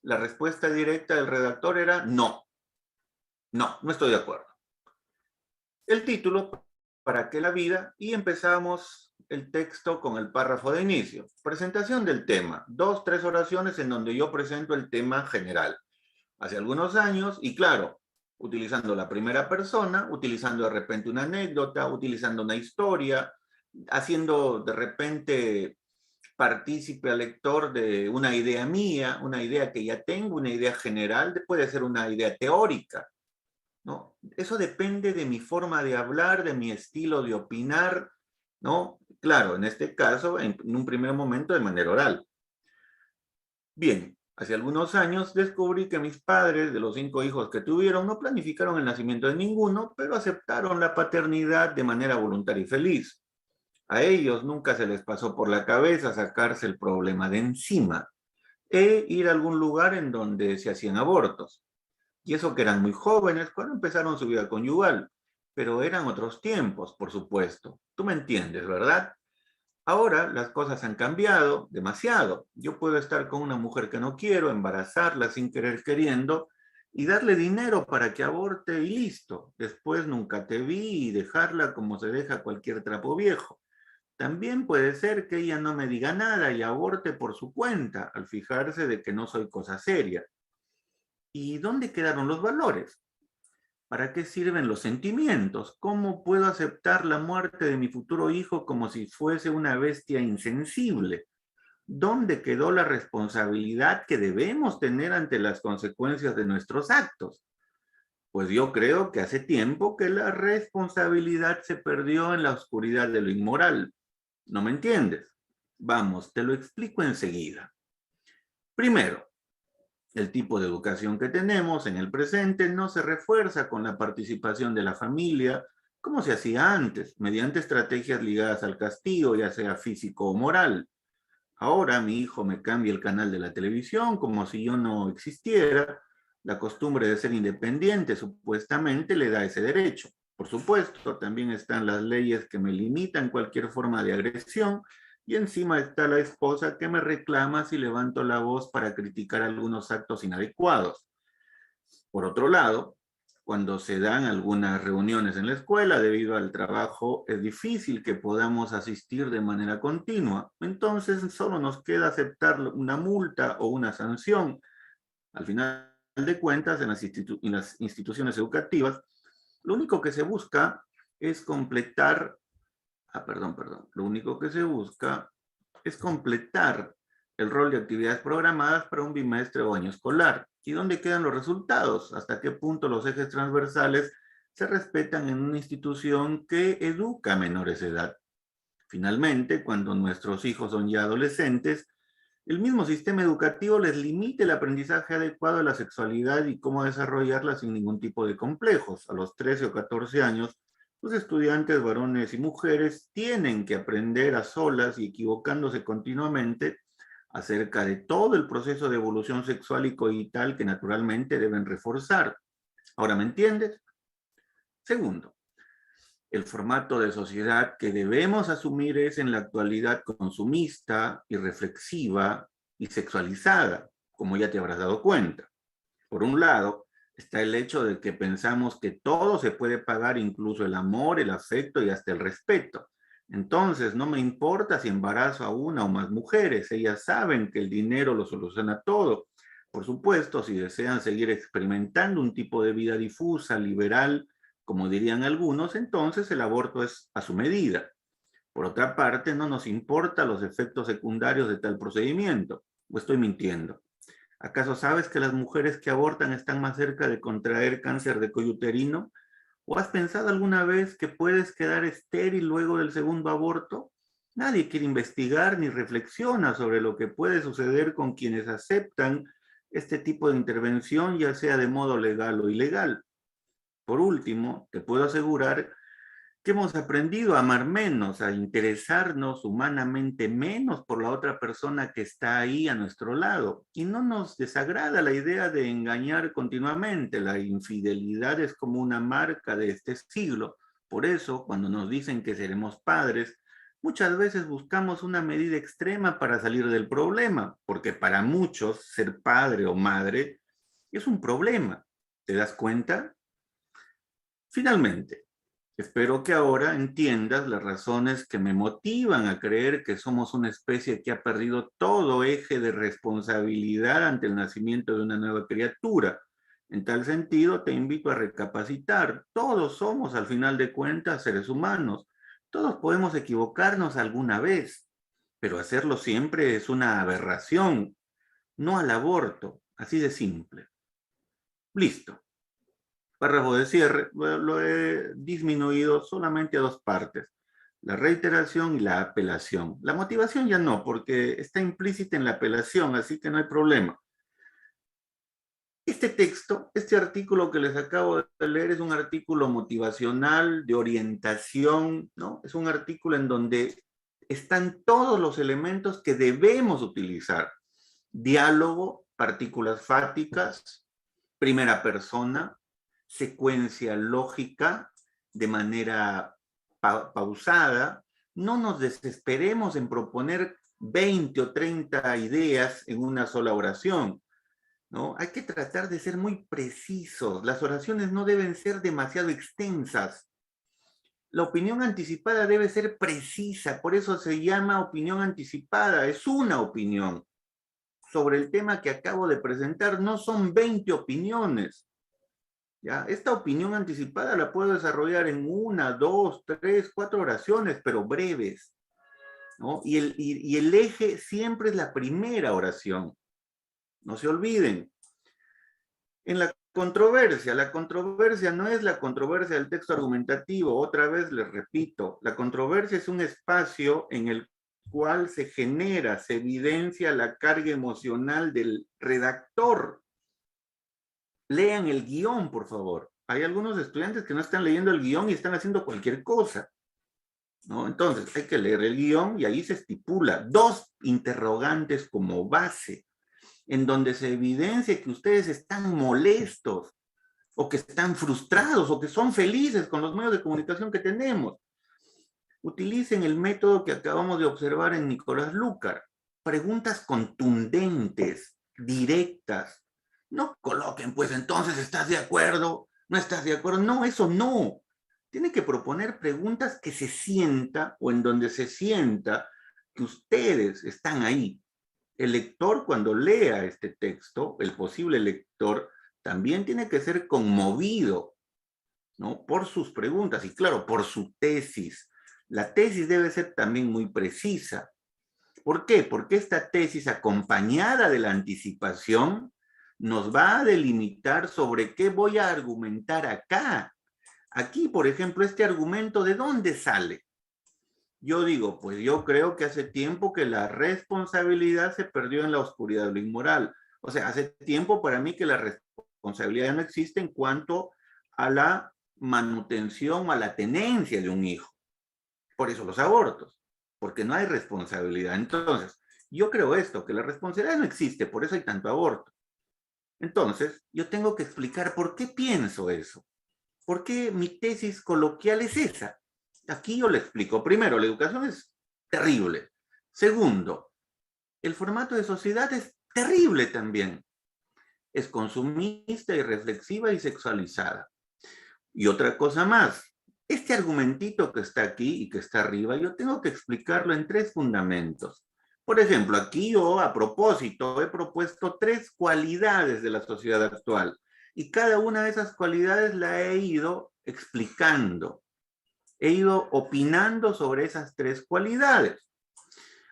La respuesta directa del redactor era no. No estoy de acuerdo. El título, ¿para qué la vida? Y empezamos el texto con el párrafo de inicio. Presentación del tema. 2, 3 oraciones en donde yo presento el tema general. Hace algunos años, y claro, utilizando la primera persona, utilizando de repente una anécdota, utilizando una historia, haciendo de repente partícipe al lector de una idea mía, una idea que ya tengo, una idea general, puede ser una idea teórica, ¿no? Eso depende de mi forma de hablar, de mi estilo de opinar, ¿no? Claro, en este caso, en un primer momento de manera oral. Bien, hace algunos años descubrí que mis padres, de los 5 hijos que tuvieron, no planificaron el nacimiento de ninguno, pero aceptaron la paternidad de manera voluntaria y feliz. A ellos nunca se les pasó por la cabeza sacarse el problema de encima e ir a algún lugar en donde se hacían abortos. Y eso que eran muy jóvenes cuando empezaron su vida conyugal, pero eran otros tiempos, por supuesto. Tú me entiendes, ¿verdad? Ahora las cosas han cambiado demasiado. Yo puedo estar con una mujer que no quiero, embarazarla sin querer queriendo y darle dinero para que aborte y listo. Después nunca te vi y dejarla como se deja cualquier trapo viejo. También puede ser que ella no me diga nada y aborte por su cuenta al fijarse de que no soy cosa seria. ¿Y dónde quedaron los valores? ¿Para qué sirven los sentimientos? ¿Cómo puedo aceptar la muerte de mi futuro hijo como si fuese una bestia insensible? ¿Dónde quedó la responsabilidad que debemos tener ante las consecuencias de nuestros actos? Pues yo creo que hace tiempo que la responsabilidad se perdió en la oscuridad de lo inmoral. ¿No me entiendes? Vamos, te lo explico enseguida. Primero, el tipo de educación que tenemos en el presente no se refuerza con la participación de la familia como se hacía antes, mediante estrategias ligadas al castigo, ya sea físico o moral. Ahora mi hijo me cambia el canal de la televisión como si yo no existiera. La costumbre de ser independiente supuestamente le da ese derecho. Por supuesto, también están las leyes que me limitan cualquier forma de agresión y encima está la esposa que me reclama si levanto la voz para criticar algunos actos inadecuados. Por otro lado, cuando se dan algunas reuniones en la escuela debido al trabajo, es difícil que podamos asistir de manera continua. Entonces, solo nos queda aceptar una multa o una sanción. Al final de cuentas, en las instituciones educativas, lo único que se busca es completar, lo único que se busca es completar el rol de actividades programadas para un bimestre o año escolar. ¿Y dónde quedan los resultados? ¿Hasta qué punto los ejes transversales se respetan en una institución que educa a menores de edad? Finalmente, cuando nuestros hijos son ya adolescentes, el mismo sistema educativo les limita el aprendizaje adecuado de la sexualidad y cómo desarrollarla sin ningún tipo de complejos. A los 13 o 14 años, los estudiantes varones y mujeres tienen que aprender a solas y equivocándose continuamente acerca de todo el proceso de evolución sexual y coital que naturalmente deben reforzar. ¿Ahora me entiendes? Segundo, el formato de sociedad que debemos asumir es en la actualidad consumista y reflexiva y sexualizada, como ya te habrás dado cuenta. Por un lado, está el hecho de que pensamos que todo se puede pagar, incluso el amor, el afecto y hasta el respeto. Entonces, no me importa si embarazo a una o más mujeres, ellas saben que el dinero lo soluciona todo. Por supuesto, si desean seguir experimentando un tipo de vida difusa, liberal, como dirían algunos, entonces el aborto es a su medida. Por otra parte, no nos importa los efectos secundarios de tal procedimiento. ¿O estoy mintiendo? ¿Acaso sabes que las mujeres que abortan están más cerca de contraer cáncer de cuello uterino? ¿O has pensado alguna vez que puedes quedar estéril luego del segundo aborto? Nadie quiere investigar ni reflexiona sobre lo que puede suceder con quienes aceptan este tipo de intervención, ya sea de modo legal o ilegal. Por último, te puedo asegurar que hemos aprendido a amar menos, a interesarnos humanamente menos por la otra persona que está ahí a nuestro lado. Y no nos desagrada la idea de engañar continuamente. La infidelidad es como una marca de este siglo. Por eso, cuando nos dicen que seremos padres, muchas veces buscamos una medida extrema para salir del problema, porque para muchos ser padre o madre es un problema. ¿Te das cuenta? Finalmente, Espero que ahora entiendas las razones que me motivan a creer que somos una especie que ha perdido todo eje de responsabilidad ante el nacimiento de una nueva criatura. En tal sentido, te invito a recapacitar. Todos somos, al final de cuentas, seres humanos. Todos podemos equivocarnos alguna vez, pero hacerlo siempre es una aberración. No al aborto, así de simple. Listo. Párrafo de cierre, lo he disminuido solamente a dos partes, la reiteración y la apelación. La motivación ya no, porque está implícita en la apelación, así que no hay problema. Este texto, este artículo que les acabo de leer es un artículo motivacional, de orientación, ¿no? Es un artículo en donde están todos los elementos que debemos utilizar. Diálogo, partículas fáticas, primera persona, secuencia lógica, de manera pausada. No nos desesperemos en proponer 20 o 30 ideas en una sola oración, ¿no? Hay que tratar de ser muy precisos. Las oraciones no deben ser demasiado extensas. La opinión anticipada debe ser precisa, por eso se llama opinión anticipada, es una opinión. Sobre el tema que acabo de presentar, no son 20 opiniones. ¿Ya? Esta opinión anticipada la puedo desarrollar en 1, 2, 3, 4 oraciones, pero breves, ¿no? Y el eje siempre es la primera oración. No se olviden. En la controversia no es la controversia del texto argumentativo, otra vez les repito, la controversia es un espacio en el cual se genera, se evidencia la carga emocional del redactor. Lean el guión, por favor. Hay algunos estudiantes que no están leyendo el guión y están haciendo cualquier cosa, ¿no? Entonces, hay que leer el guión y ahí se estipula 2 interrogantes como base, en donde se evidencia que ustedes están molestos, o que están frustrados, o que son felices con los medios de comunicación que tenemos. Utilicen el método que acabamos de observar en Nicolás Lucar. Preguntas contundentes, directas. No coloquen, pues entonces, ¿estás de acuerdo? ¿No estás de acuerdo? No, eso no. Tienen que proponer preguntas que se sienta, o en donde se sienta que ustedes están ahí. El lector, cuando lea este texto, el posible lector, también tiene que ser conmovido, ¿no? Por sus preguntas y, claro, por su tesis. La tesis debe ser también muy precisa. ¿Por qué? Porque esta tesis, acompañada de la anticipación, nos va a delimitar sobre qué voy a argumentar acá. Aquí, por ejemplo, este argumento, ¿de dónde sale? Yo digo, pues yo creo que hace tiempo que la responsabilidad se perdió en la oscuridad de lo inmoral. O sea, hace tiempo para mí que la responsabilidad no existe en cuanto a la manutención, a la tenencia de un hijo. Por eso los abortos, porque no hay responsabilidad. Entonces, yo creo esto, que la responsabilidad no existe, por eso hay tanto aborto. Entonces, yo tengo que explicar por qué pienso eso. ¿Por qué mi tesis coloquial es esa? Aquí yo le explico. Primero, la educación es terrible. Segundo, el formato de sociedad es terrible también. Es consumista, irreflexiva y sexualizada. Y otra cosa más, este argumentito que está aquí y que está arriba, yo tengo que explicarlo en 3 fundamentos. Por ejemplo, aquí yo a propósito he propuesto 3 cualidades de la sociedad actual y cada una de esas cualidades la he ido explicando. He ido opinando sobre esas 3 cualidades.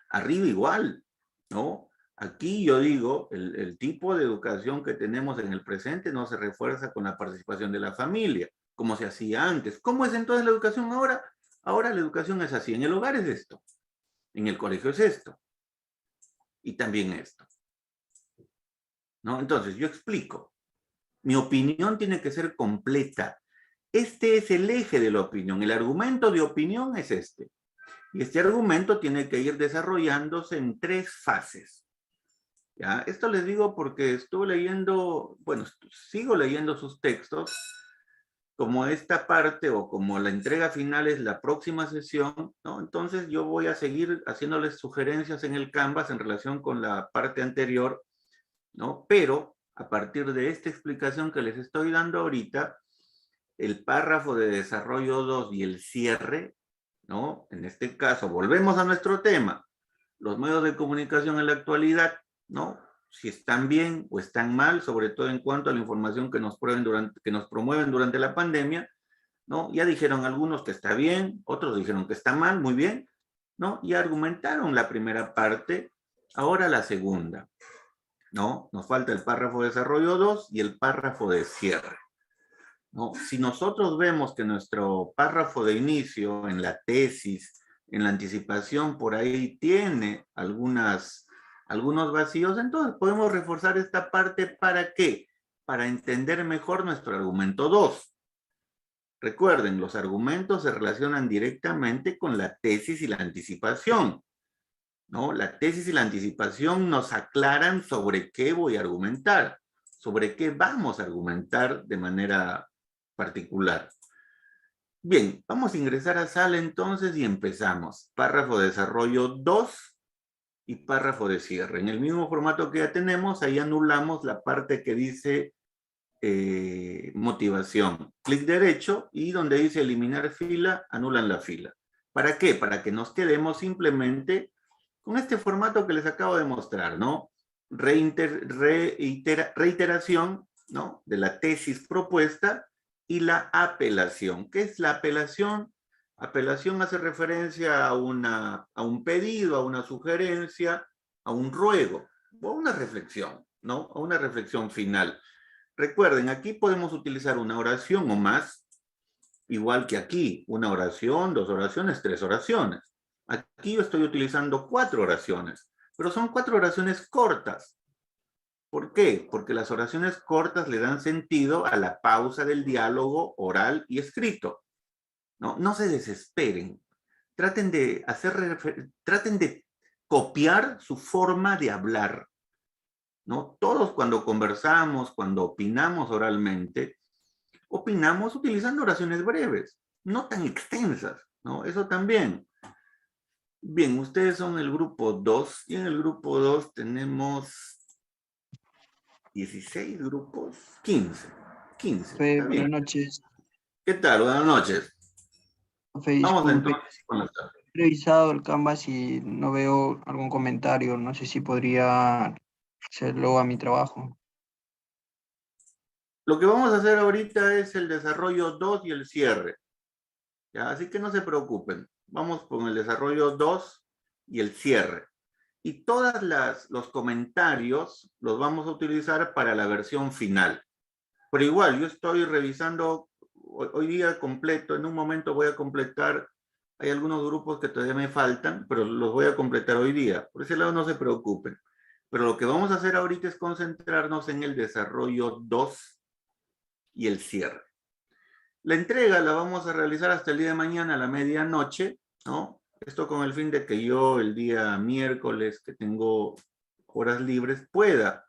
Arriba igual, ¿no? Aquí yo digo, el tipo de educación que tenemos en el presente no se refuerza con la participación de la familia, como se hacía antes. ¿Cómo es entonces la educación ahora? Ahora la educación es así. En el hogar es esto. En el colegio es esto. Y también esto, ¿no? Entonces, yo explico. Mi opinión tiene que ser completa. Este es el eje de la opinión. El argumento de opinión es este. Y este argumento tiene que ir desarrollándose en 3 fases. ¿Ya? Esto les digo porque estuve leyendo, bueno, sigo leyendo sus textos. Como esta parte o como la entrega final es la próxima sesión, ¿no? Entonces yo voy a seguir haciéndoles sugerencias en el Canvas en relación con la parte anterior, ¿no? Pero a partir de esta explicación que les estoy dando ahorita, el párrafo de desarrollo 2 y el cierre, ¿no? En este caso, volvemos a nuestro tema. Los medios de comunicación en la actualidad, ¿no? Si están bien o están mal, sobre todo en cuanto a la información que nos promueven durante la pandemia, ¿no? Ya dijeron algunos que está bien, otros dijeron que está mal, muy bien, ¿no? Ya argumentaron la primera parte, ahora la segunda, ¿no? Nos falta el párrafo de desarrollo 2 y el párrafo de cierre, ¿no? Si nosotros vemos que nuestro párrafo de inicio en la tesis, en la anticipación, por ahí tiene algunos vacíos, entonces podemos reforzar esta parte. ¿Para qué? Para entender mejor nuestro argumento 2. Recuerden, los argumentos se relacionan directamente con la tesis y la anticipación, ¿no? La tesis y la anticipación nos aclaran sobre qué voy a argumentar, sobre qué vamos a argumentar de manera particular. Bien, vamos a ingresar a sala entonces y empezamos. Párrafo de desarrollo 2 y párrafo de cierre. En el mismo formato que ya tenemos, ahí anulamos la parte que dice motivación. Clic derecho y donde dice eliminar fila, anulan la fila. ¿Para qué? Para que nos quedemos simplemente con este formato que les acabo de mostrar, ¿no? Reiteración, ¿no? De la tesis propuesta y la apelación. ¿Qué es la apelación? Apelación hace referencia a un pedido, a una sugerencia, a un ruego, o a una reflexión, ¿no? A una reflexión final. Recuerden, aquí podemos utilizar una oración o más, igual que aquí, una oración, 2 oraciones, 3 oraciones. Aquí yo estoy utilizando 4 oraciones, pero son 4 oraciones cortas. ¿Por qué? Porque las oraciones cortas le dan sentido a la pausa del diálogo oral y escrito. No, no se desesperen. Traten de copiar su forma de hablar, ¿no? Todos cuando conversamos, cuando opinamos oralmente, opinamos utilizando oraciones breves, no tan extensas, ¿no? Eso también. Bien, ustedes son el grupo 2 y en el grupo 2 tenemos 16 grupos, 15. 15, está bien. Buenas noches. ¿Qué tal? Buenas noches. Profe, Vamos disculpe, entonces con la tabla. he revisado el Canvas y no veo algún comentario. No sé si podría hacerlo a mi trabajo. Lo que vamos a hacer ahorita es el desarrollo 2 y el cierre, ¿ya? Así que no se preocupen. Vamos con el desarrollo 2 y el cierre. Y todos los comentarios los vamos a utilizar para la versión final. Pero igual, yo estoy revisando hoy día completo. En un momento voy a completar. Hay algunos grupos que todavía me faltan, pero los voy a completar hoy día. Por ese lado no se preocupen. Pero lo que vamos a hacer ahorita es concentrarnos en el desarrollo 2 y el cierre. La entrega la vamos a realizar hasta el día de mañana a la medianoche, ¿no? Esto con el fin de que yo el día miércoles, que tengo horas libres, pueda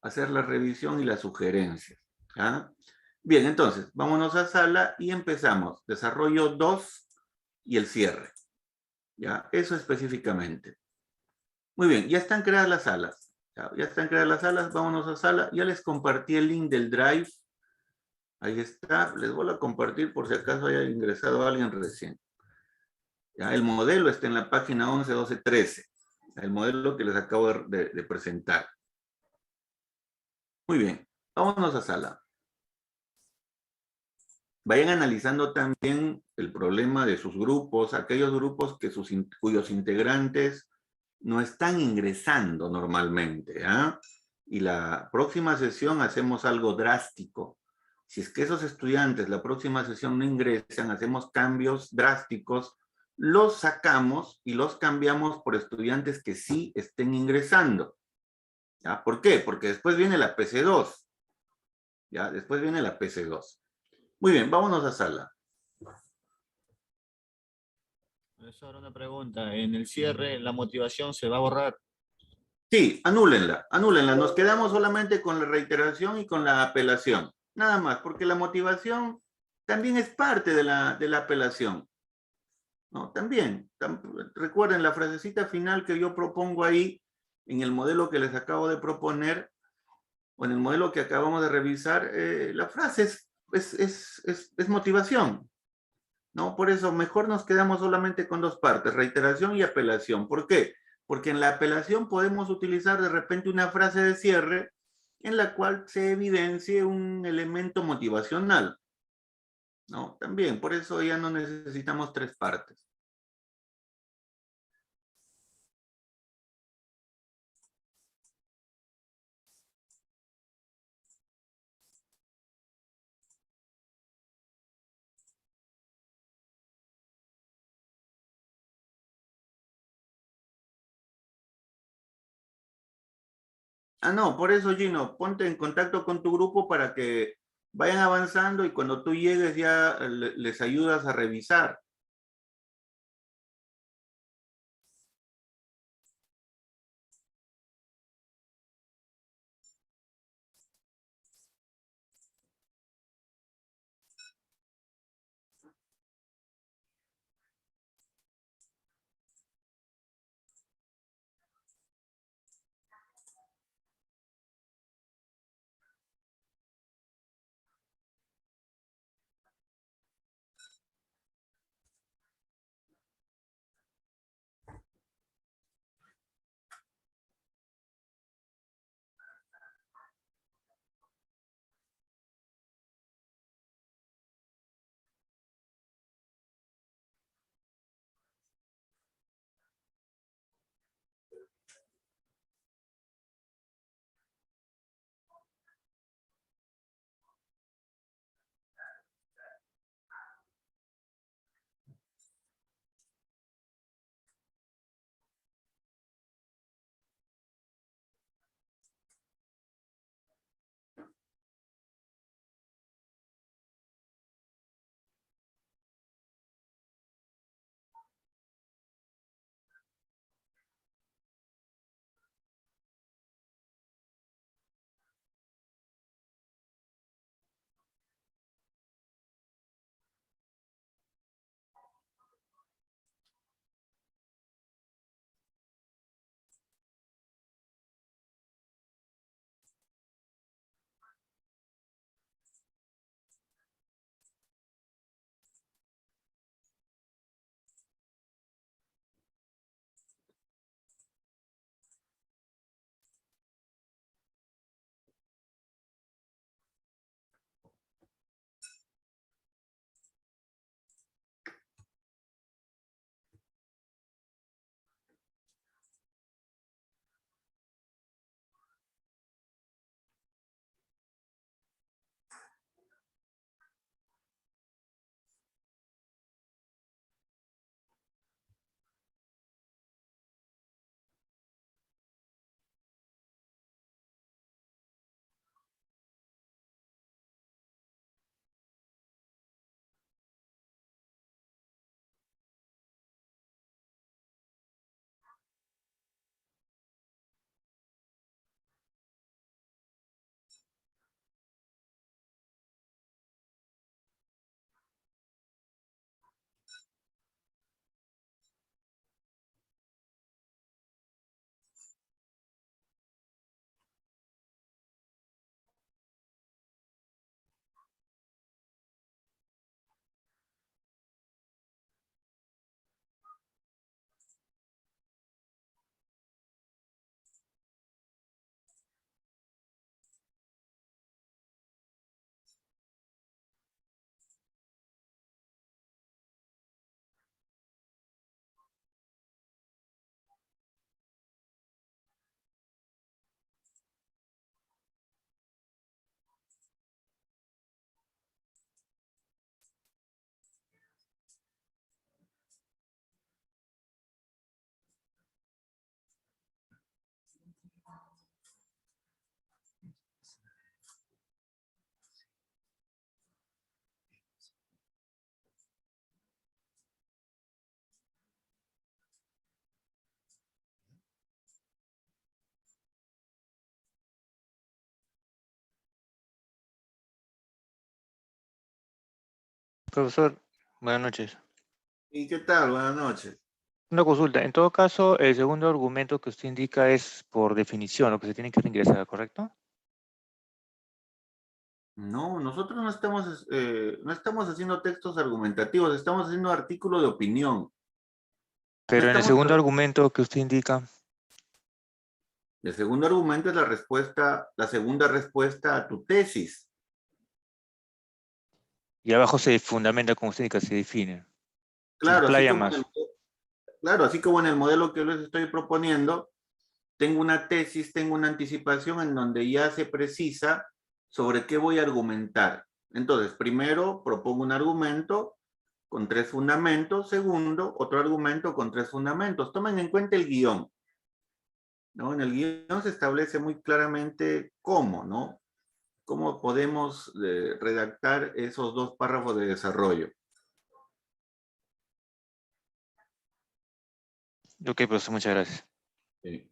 hacer la revisión y las sugerencias. ¿Ah? Bien, entonces, vámonos a sala y empezamos. Desarrollo 2 y el cierre. ¿Ya? Eso específicamente. Muy bien, ya están creadas las salas. Ya están creadas las salas, vámonos a sala. Ya les compartí el link del Drive. Ahí está, les voy a compartir por si acaso haya ingresado alguien recién. Ya, el modelo está en la página 11, 12, 13. El modelo que les acabo de presentar. Muy bien, vámonos a sala. Vayan analizando también el problema de sus grupos, aquellos grupos cuyos integrantes no están ingresando normalmente. Y la próxima sesión hacemos algo drástico. Si es que esos estudiantes la próxima sesión no ingresan, hacemos cambios drásticos, los sacamos y los cambiamos por estudiantes que sí estén ingresando. ¿Ya? ¿Por qué? Porque después viene la PC2. ¿Ya? Después viene la PC2. Muy bien, vámonos a sala. Profesor, una pregunta. En el cierre, ¿la motivación se va a borrar? Sí, anúlenla, anúlenla. Nos quedamos solamente con la reiteración y con la apelación. Nada más, porque la motivación también es parte de la apelación. ¿No? También, recuerden la frasecita final que yo propongo ahí, en el modelo que les acabo de proponer, o en el modelo que acabamos de revisar, la frase es es motivación, ¿no? Por eso mejor nos quedamos solamente con dos partes, reiteración y apelación. ¿Por qué? Porque en la apelación podemos utilizar de repente una frase de cierre en la cual se evidencie un elemento motivacional, ¿no? También, por eso ya no necesitamos tres partes. Ah, no, por eso, Gino, ponte en contacto con tu grupo para que vayan avanzando y cuando tú llegues ya les ayudas a revisar. Profesor, buenas noches. ¿Y qué tal? Buenas noches. Una consulta. En todo caso, el segundo argumento que usted indica es por definición lo que se tiene que reingresar, ¿correcto? No, nosotros no estamos haciendo textos argumentativos, estamos haciendo artículo de opinión. No Pero en el estamos, segundo argumento que usted indica, el segundo argumento es la segunda respuesta a tu tesis. y abajo se fundamenta como usted indica, se define. Se Claro, explaya más. así como en el modelo que les estoy proponiendo, tengo una tesis, tengo una anticipación en donde ya se precisa sobre qué voy a argumentar. Entonces, primero propongo un argumento con 3 fundamentos, segundo, otro argumento con 3 fundamentos. Tomen en cuenta el guión, ¿no? En el guión se establece muy claramente cómo, ¿no? Cómo podemos redactar esos 2 párrafos de desarrollo. Ok, profesor, muchas gracias. Sí.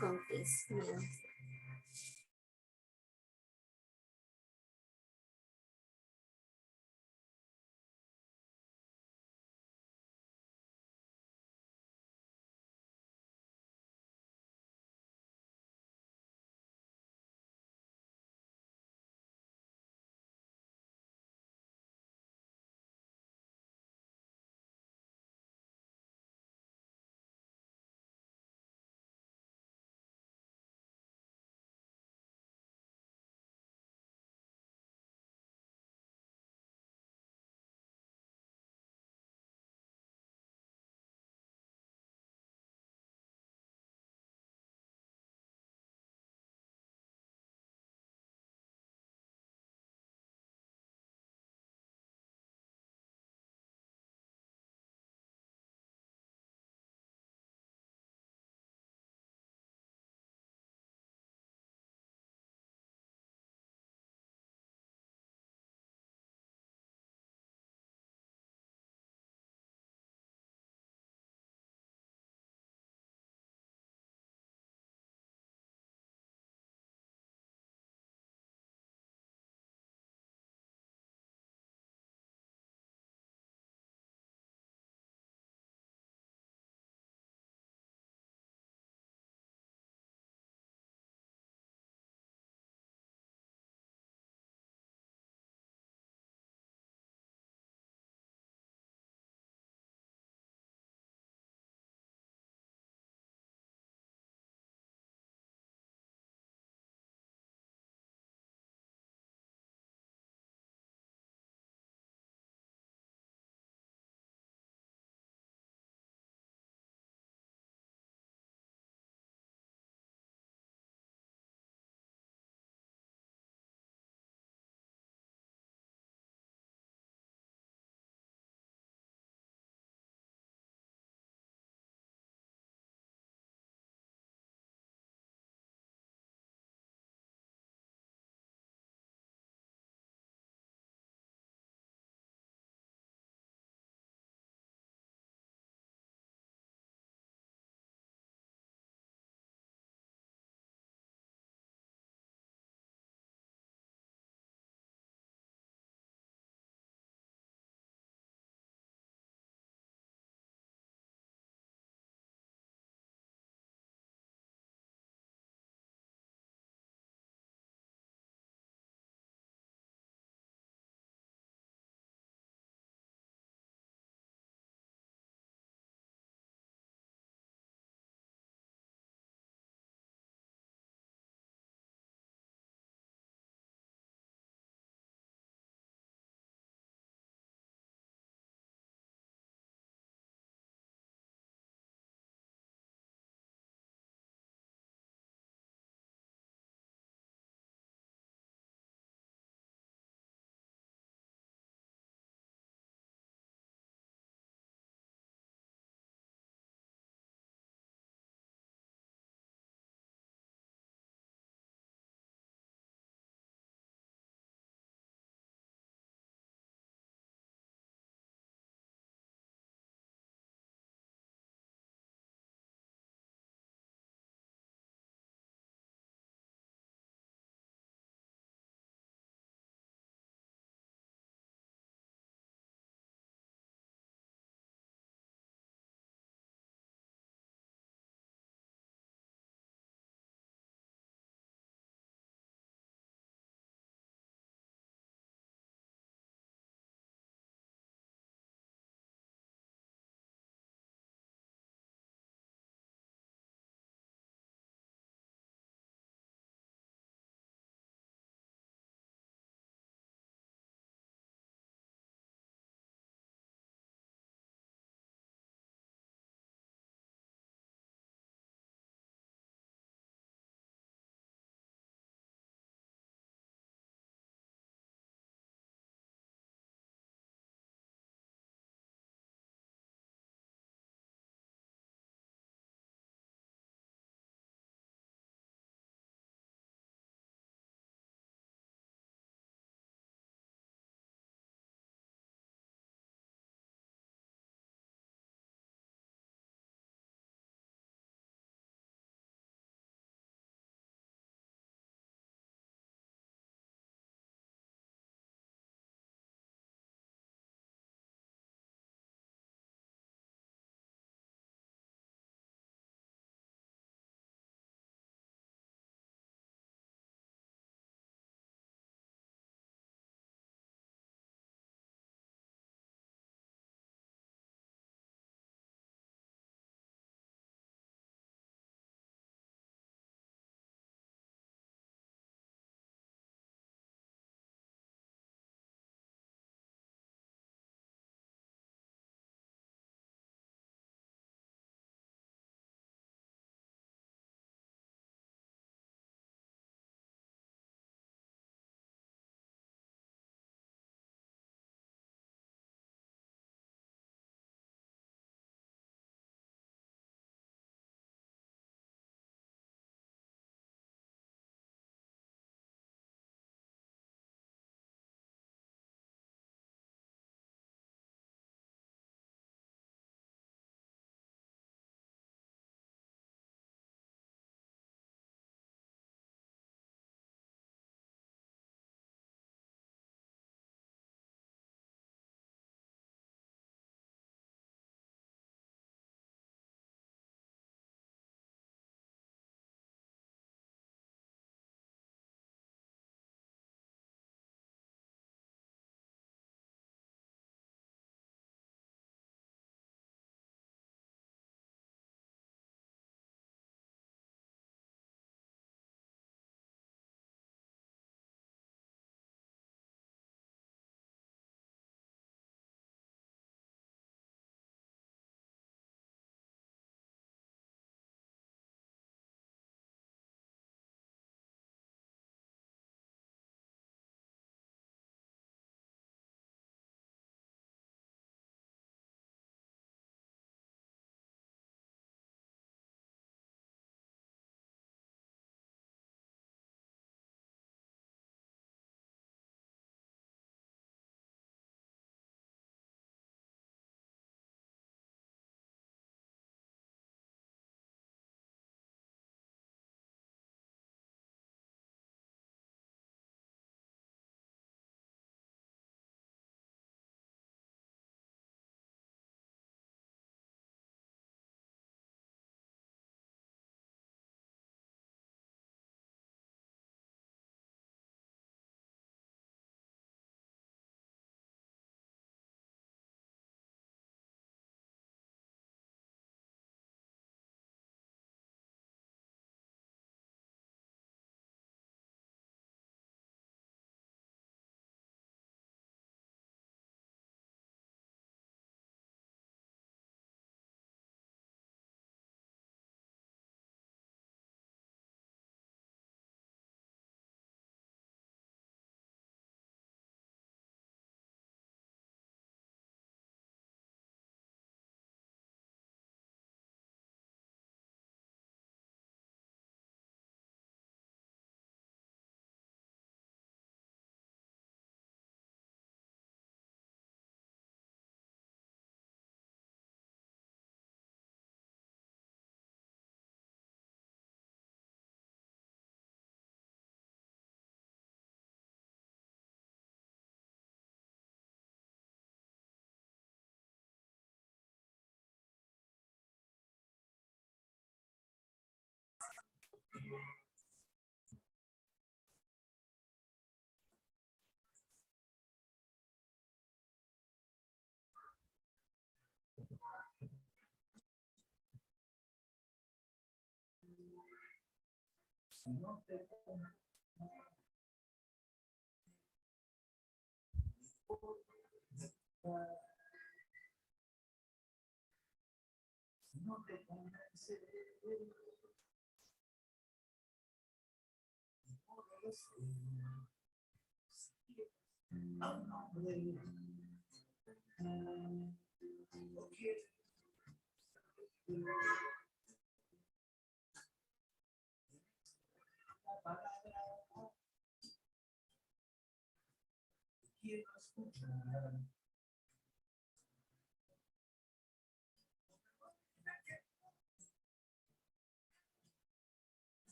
Confis.